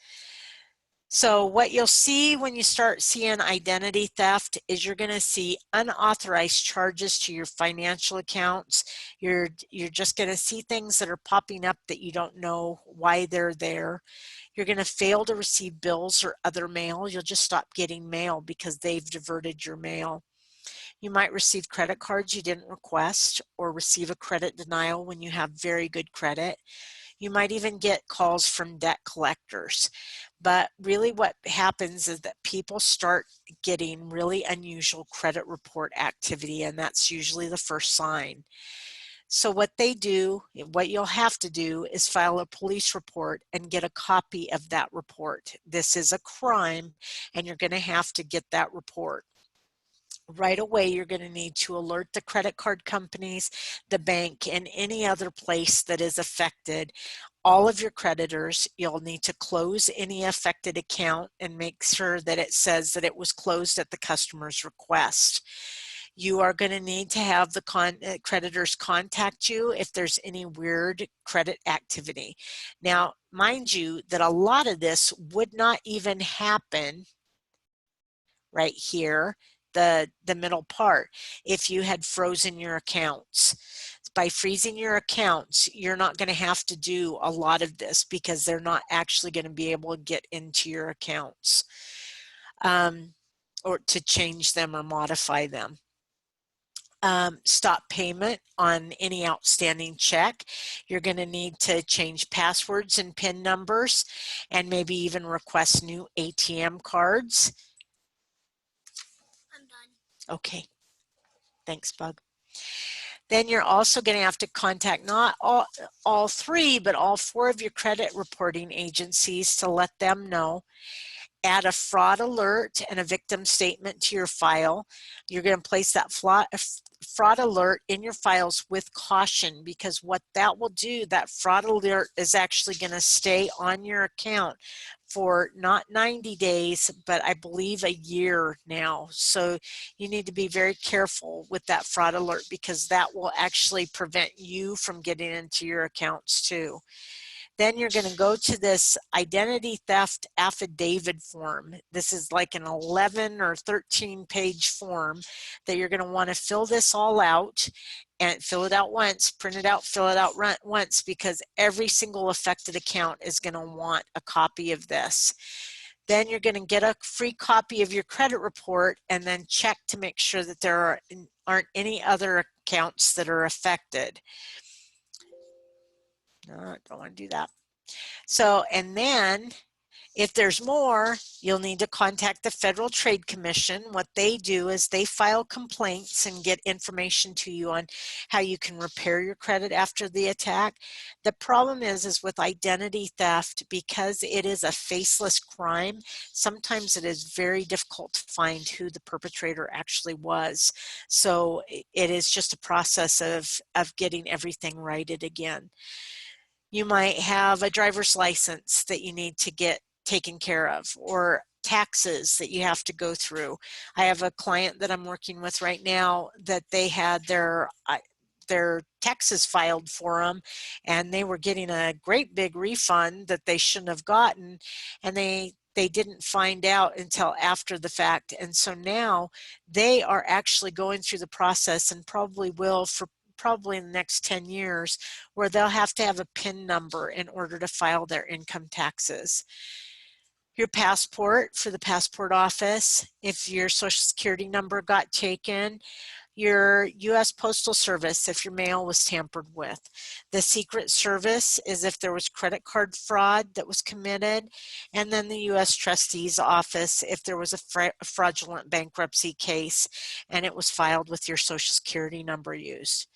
So what you'll see when you start seeing identity theft is you're going to see unauthorized charges to your financial accounts. You're just going to see things that are popping up that you don't know why they're there. You're going to fail to receive bills or other mail. You'll just stop getting mail because they've diverted your mail. You might receive credit cards you didn't request, or receive a credit denial when you have very good credit. You might even get calls from debt collectors. But really what happens is that people start getting really unusual credit report activity, and that's usually the first sign. So what you'll have to do is file a police report and get a copy of that report. This is a crime, and you're going to have to get that report. Right away, you're going to need to alert the credit card companies, the bank, and any other place that is affected. All of your creditors. You'll need to close any affected account and make sure that it says that it was closed at the customer's request. You are going to need to have the creditors contact you if there's any weird credit activity. Now, mind you that a lot of this would not even happen right here, the middle part, if you had frozen your accounts. By freezing your accounts, you're not going to have to do a lot of this, because they're not actually going to be able to get into your accounts or to change them or modify them. Stop payment on any outstanding check. You're going to need to change passwords and PIN numbers, and maybe even request new ATM cards. I'm done. Okay. Thanks, Bug. Then you're also going to have to contact not all three, but all four of your credit reporting agencies to let them know. Add a fraud alert and a victim statement to your file. You're going to place that fraud alert in your files with caution, because what that will do, that fraud alert is actually going to stay on your account for not 90 days, but I believe a year now. So you need to be very careful with that fraud alert, because that will actually prevent you from getting into your accounts too. Then you're going to go to this identity theft affidavit form. This is like an 11 or 13 page form that you're going to want to fill this all out, and fill it out once, print it out, fill it out once, because every single affected account is going to want a copy of this. Then you're going to get a free copy of your credit report, and then check to make sure that there aren't any other accounts that are affected. No, I don't want to do that. So, and then if there's more, You'll need to contact the Federal Trade Commission. What they do is they file complaints and get information to you on how you can repair your credit after the attack. The problem is with identity theft, because it is a faceless crime, sometimes it is very difficult to find who the perpetrator actually was. So it is just a process of getting everything righted again. You might have a driver's license that you need to get taken care of, or taxes that you have to go through. I have a client that I'm working with right now that they had their taxes filed for them, and they were getting a great big refund that they shouldn't have gotten, and they didn't find out until after the fact. And so now they are actually going through the process, and probably will for probably in the next 10 years, where they'll have to have a PIN number in order to file their income taxes. Your passport for the passport office, if your social security number got taken, your U.S. Postal Service if your mail was tampered with. The Secret Service is if there was credit card fraud that was committed, and then the U.S. Trustee's Office if there was a fraudulent bankruptcy case and it was filed with your social security number used.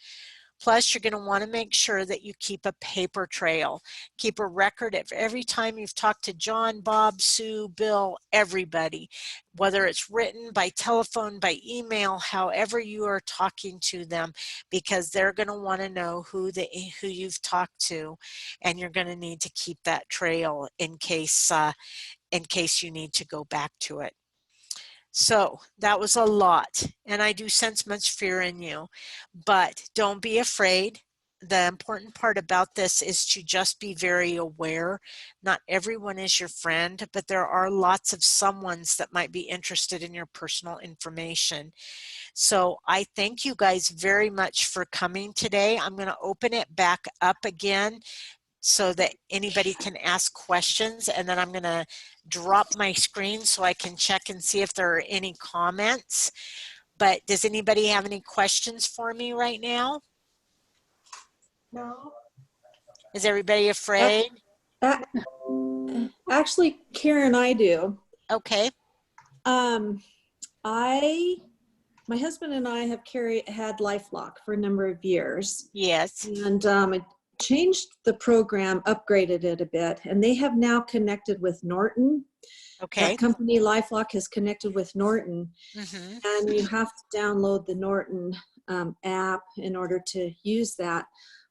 Plus, you're going to want to make sure that you keep a paper trail. Keep a record of every time you've talked to John, Bob, Sue, Bill, everybody, whether it's written by telephone, by email, however you are talking to them, because they're going to want to know who you've talked to, and you're going to need to keep that trail in case you need to go back to it. So that was a lot, and I do sense much fear in you, but don't be afraid. The important part about this is to just be very aware. Not everyone is your friend, but there are lots of someones that might be interested in your personal information. So I thank you guys very much for coming today. I'm going to open it back up again so that anybody can ask questions, and then I'm going to drop my screen so I can check and see if there are any comments. But does anybody have any questions for me right now? No. Is everybody afraid? Actually, Karen, I do. Okay. My husband and I have had LifeLock for a number of years. Yes. And I changed the program, upgraded it a bit, and they have now connected with Norton. Okay. That company, LifeLock, has connected with Norton. Mm-hmm. And you have to download the Norton app in order to use that.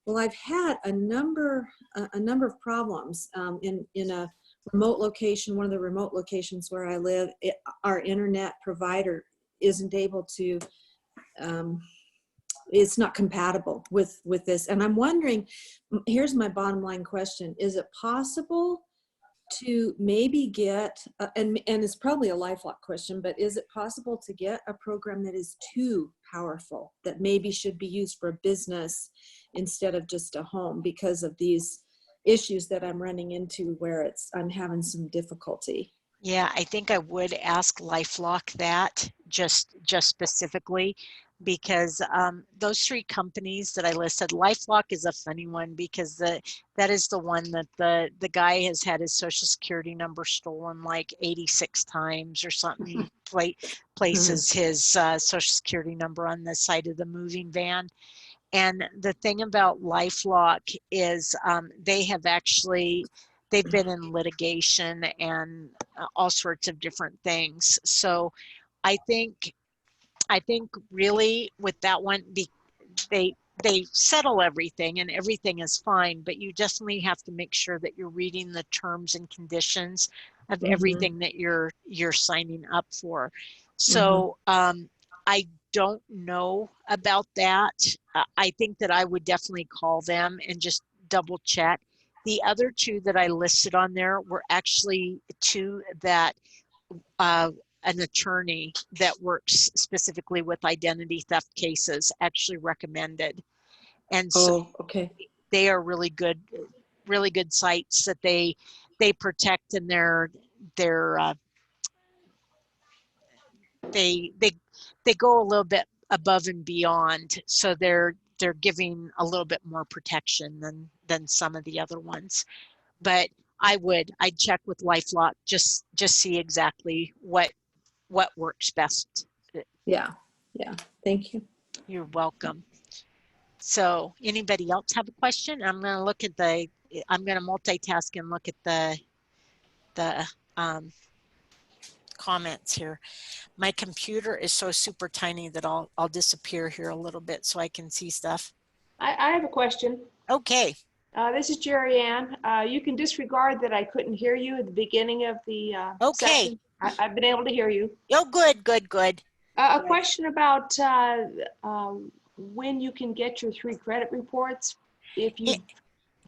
Well, I've had a number of problems in a remote location. One of the remote locations where I live, our internet provider isn't able to. It's not compatible with this, and I'm wondering. Here's my bottom line question: is it possible to maybe get, and it's probably a LifeLock question, but is it possible to get a program that is too powerful, that maybe should be used for a business instead of just a home, because of these issues that I'm running into where I'm having some difficulty? Yeah, I think I would ask LifeLock that just specifically, because those three companies that I listed, LifeLock is a funny one because that is the one that the guy has had his social security number stolen like 86 times or something. Places his social security number on the side of the moving van. And the thing about LifeLock is they've been in litigation and all sorts of different things. So I think really with that one, they settle everything and everything is fine, but you definitely have to make sure that you're reading the terms and conditions of everything that you're signing up for. So I don't know about that. I think that I would definitely call them and just double check. The other two that I listed on there were actually two that an attorney that works specifically with identity theft cases actually recommended. And so okay. they are really good sites that they protect, and they go a little bit above and beyond. So they're giving a little bit more protection than some of the other ones. But I'd check with LifeLock, just see exactly what works best. Yeah. Thank you. You're welcome. So anybody else have a question? I'm going to multitask and look at the comments here. My computer is so super tiny that I'll disappear here a little bit so I can see stuff. I have a question. Okay. This is Jerry Ann. You can disregard that I couldn't hear you at the beginning of the Okay. session. I've been able to hear you. Oh, good. A question about when you can get your 3 credit reports. If you've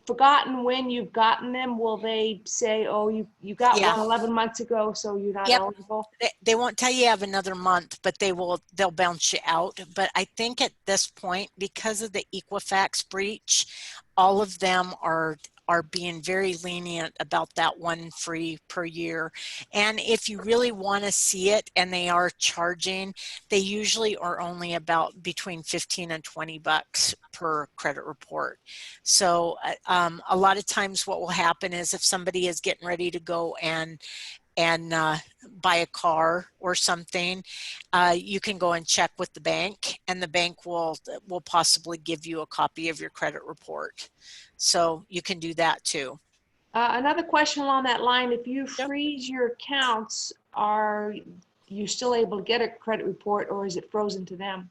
forgotten when you've gotten them, will they say, oh, you got Yeah. one 11 months ago, so you're not Yep. eligible? They won't tell you have another month, but they'll bounce you out. But I think at this point, because of the Equifax breach, all of them are being very lenient about that one free per year. And if you really want to see it and they are charging, they usually are only about between 15 and 20 bucks per credit report. So a lot of times what will happen is if somebody is getting ready to go and buy a car or something, you can go and check with the bank, and the bank will possibly give you a copy of your credit report. So you can do that too. Another question along that line, if you freeze your accounts, are you still able to get a credit report, or is it frozen to them?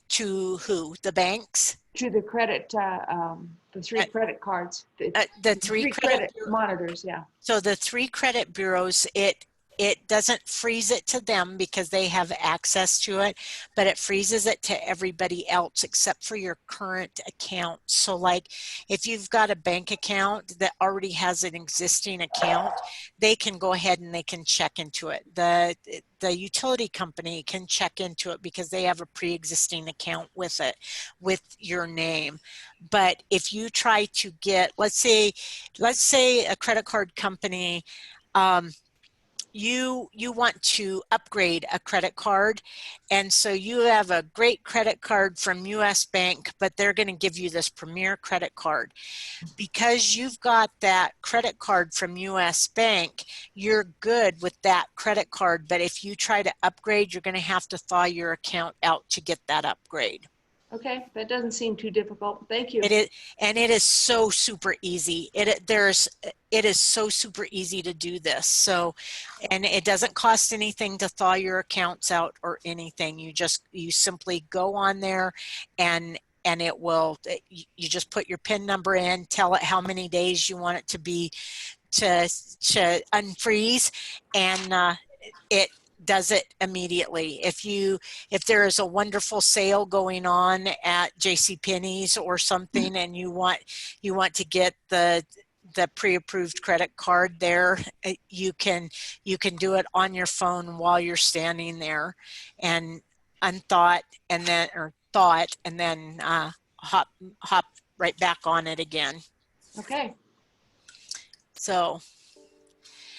To who? The banks? To the credit, the 3 credit cards. The three credit monitors, yeah. So the 3 credit bureaus, it doesn't freeze it to them because they have access to it, but it freezes it to everybody else except for your current account. So like if you've got a bank account that already has an existing account, they can go ahead and they can check into it. The utility company can check into it because they have a pre-existing account with it, with your name. But if you try to get, let's say a credit card company, you want to upgrade a credit card, and so you have a great credit card from US Bank, but they're going to give you this premier credit card. Because you've got that credit card from US Bank, you're good with that credit card, but if you try to upgrade, you're going to have to thaw your account out to get that upgrade. Okay, that doesn't seem too difficult. Thank you. It is, and it is so super easy. It is so super easy to do this. So, and it doesn't cost anything to thaw your accounts out or anything. You simply go on there, and it will. You just put your PIN number in, tell it how many days you want it to be to unfreeze, and it does it immediately. If there is a wonderful sale going on at JCPenney's or something, and you want to get the pre-approved credit card there, you can do it on your phone while you're standing there, and unthaw it, and then hop right back on it again. Okay. So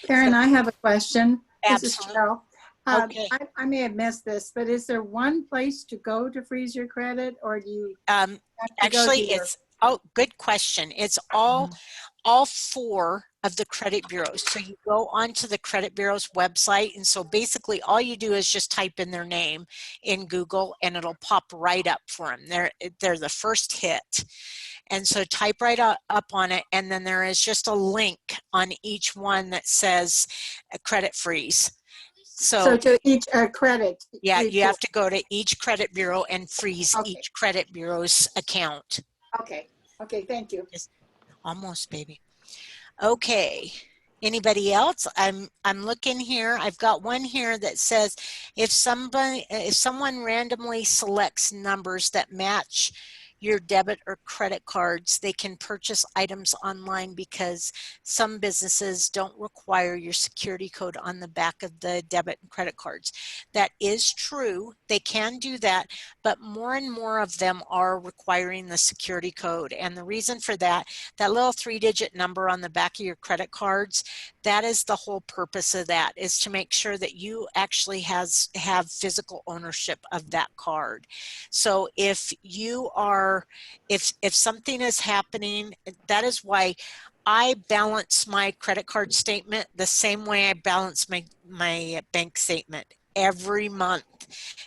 Karen, I have a question. This is Absolutely. Cheryl. Okay. I may have missed this, but is there one place to go to freeze your credit, or do you have to Actually, go to your- it's good question. It's all 4 of the credit bureaus. So you go onto the credit bureau's website, and so basically all you do is just type in their name in Google, and it'll pop right up for them. They're the first hit. And so type right up on it, and then there is just a link on each one that says a credit freeze. So to each credit? Yeah, you report. have to go to each credit bureau and freeze Okay. each credit bureau's account. Okay, thank you. Almost, baby. Okay. Anybody else? I'm looking here. I've got one here that says if someone randomly selects numbers that match your debit or credit cards, they can purchase items online because some businesses don't require your security code on the back of the debit and credit cards. That is true. They can do that, but more and more of them are requiring the security code. And the reason for that little 3-digit number on the back of your credit cards, that is the whole purpose of that, is to make sure that you actually have physical ownership of that card. So if something is happening, that is why I balance my credit card statement the same way I balance my bank statement. Every month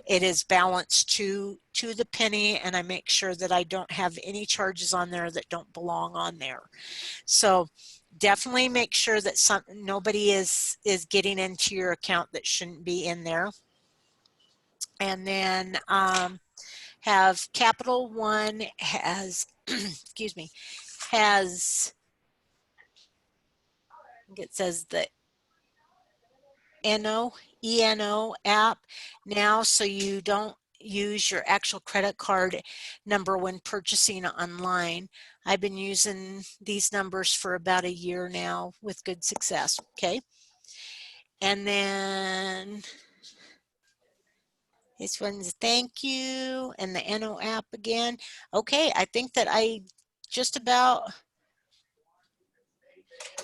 it is balanced to the penny, and I make sure that I don't have any charges on there that don't belong on there. So definitely make sure that nobody is getting into your account that shouldn't be in there. And then have Capital One has excuse me, has, it says the ENO app now, so you don't use your actual credit card number when purchasing online. I've been using these numbers for about a year now with good success. Okay. And then this one's thank you, and the NO app again. Okay, I think that I just about,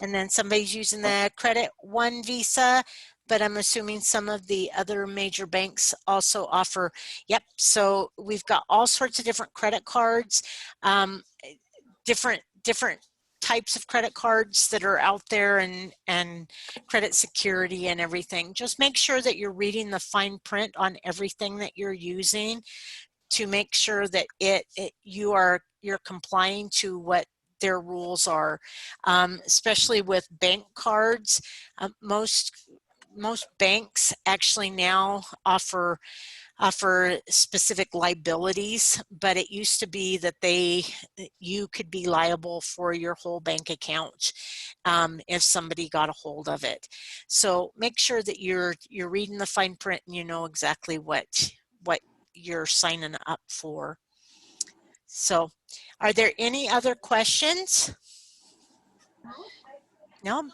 and then somebody's using the Credit One Visa, but I'm assuming some of the other major banks also offer. Yep, so we've got all sorts of different credit cards, different types of credit cards that are out there, and credit security and everything. Just make sure that you're reading the fine print on everything that you're using to make sure that you're complying to what their rules are, especially with bank cards. Most banks actually now offer specific liabilities, but it used to be that you could be liable for your whole bank account if somebody got a hold of it. So make sure that you're reading the fine print and you know exactly what you're signing up for. So are there any other questions? No?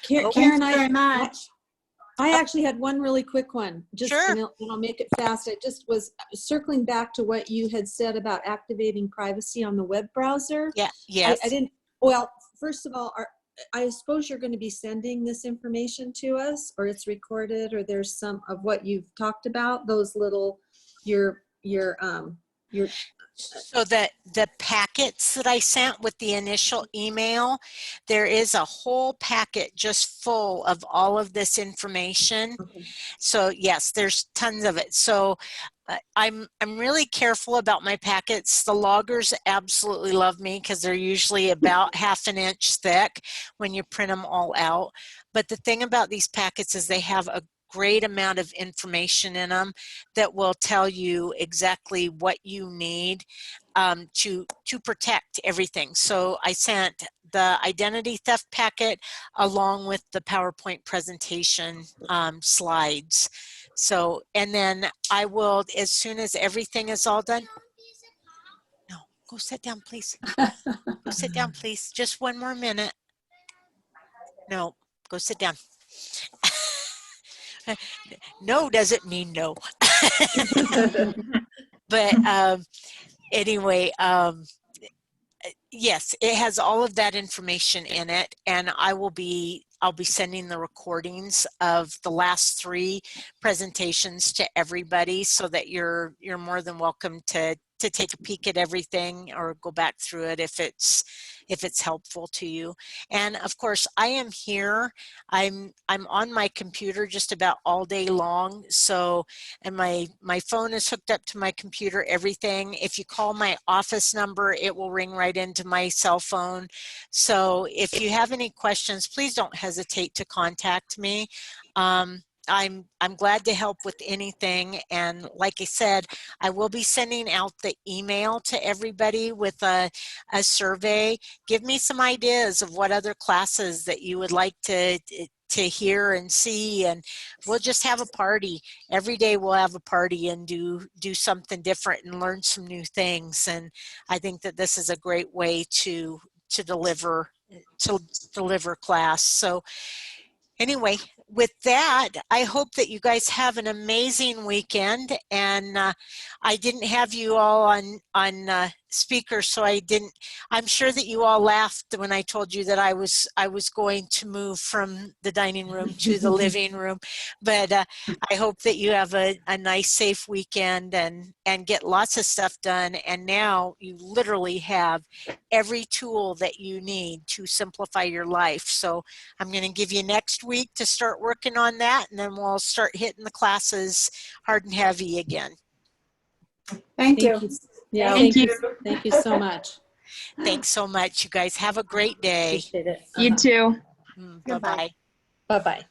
Karen, Thanks very much. I actually had one really quick one. Just, Sure. and I'll make it fast. I just was circling back to what you had said about activating privacy on the web browser. Yeah. Yes. I didn't, well, first of all, I suppose you're going to be sending this information to us, or it's recorded, or there's some of what you've talked about, those little, your So that the packets that I sent with the initial email, there is a whole packet just full of all of this information. Okay. So yes, there's tons of it. So I'm really careful about my packets. The loggers absolutely love me because they're usually about ½ an inch thick when you print them all out. But the thing about these packets is they have a great amount of information in them that will tell you exactly what you need to protect everything. So I sent the identity theft packet along with the PowerPoint presentation slides. So, and then I will, as soon as everything is all done. No, go sit down, please. Go sit down, please. Just one more minute. No, go sit down. No doesn't mean no. But anyway, yes, it has all of that information in it, and I'll be sending the recordings of the last 3 presentations to everybody, so that you're more than welcome to take a peek at everything or go back through it if it's helpful to you. And of course, I am here. I'm on my computer just about all day long. So, and my phone is hooked up to my computer, everything. If you call my office number, it will ring right into my cell phone. So if you have any questions, please don't hesitate to contact me. I'm glad to help with anything, and like I said, I will be sending out the email to everybody with a survey. Give me some ideas of what other classes that you would like to hear and see, and we'll just have a party. Every day we'll have a party and do something different and learn some new things, and I think that this is a great way to deliver class. So anyway, with that, I hope that you guys have an amazing weekend. And I didn't have you all on speaker, so I'm sure that you all laughed when I told you that I was going to move from the dining room to the living room. But I hope that you have a nice, safe weekend and get lots of stuff done. And now you literally have every tool that you need to simplify your life. So I'm going to give you next week to start working on that, and then we'll start hitting the classes hard and heavy again. Thank you. Yeah, Thank you. Thank you so much. Thanks so much, you guys. Have a great day. Appreciate it. You too. Bye-bye. Bye-bye.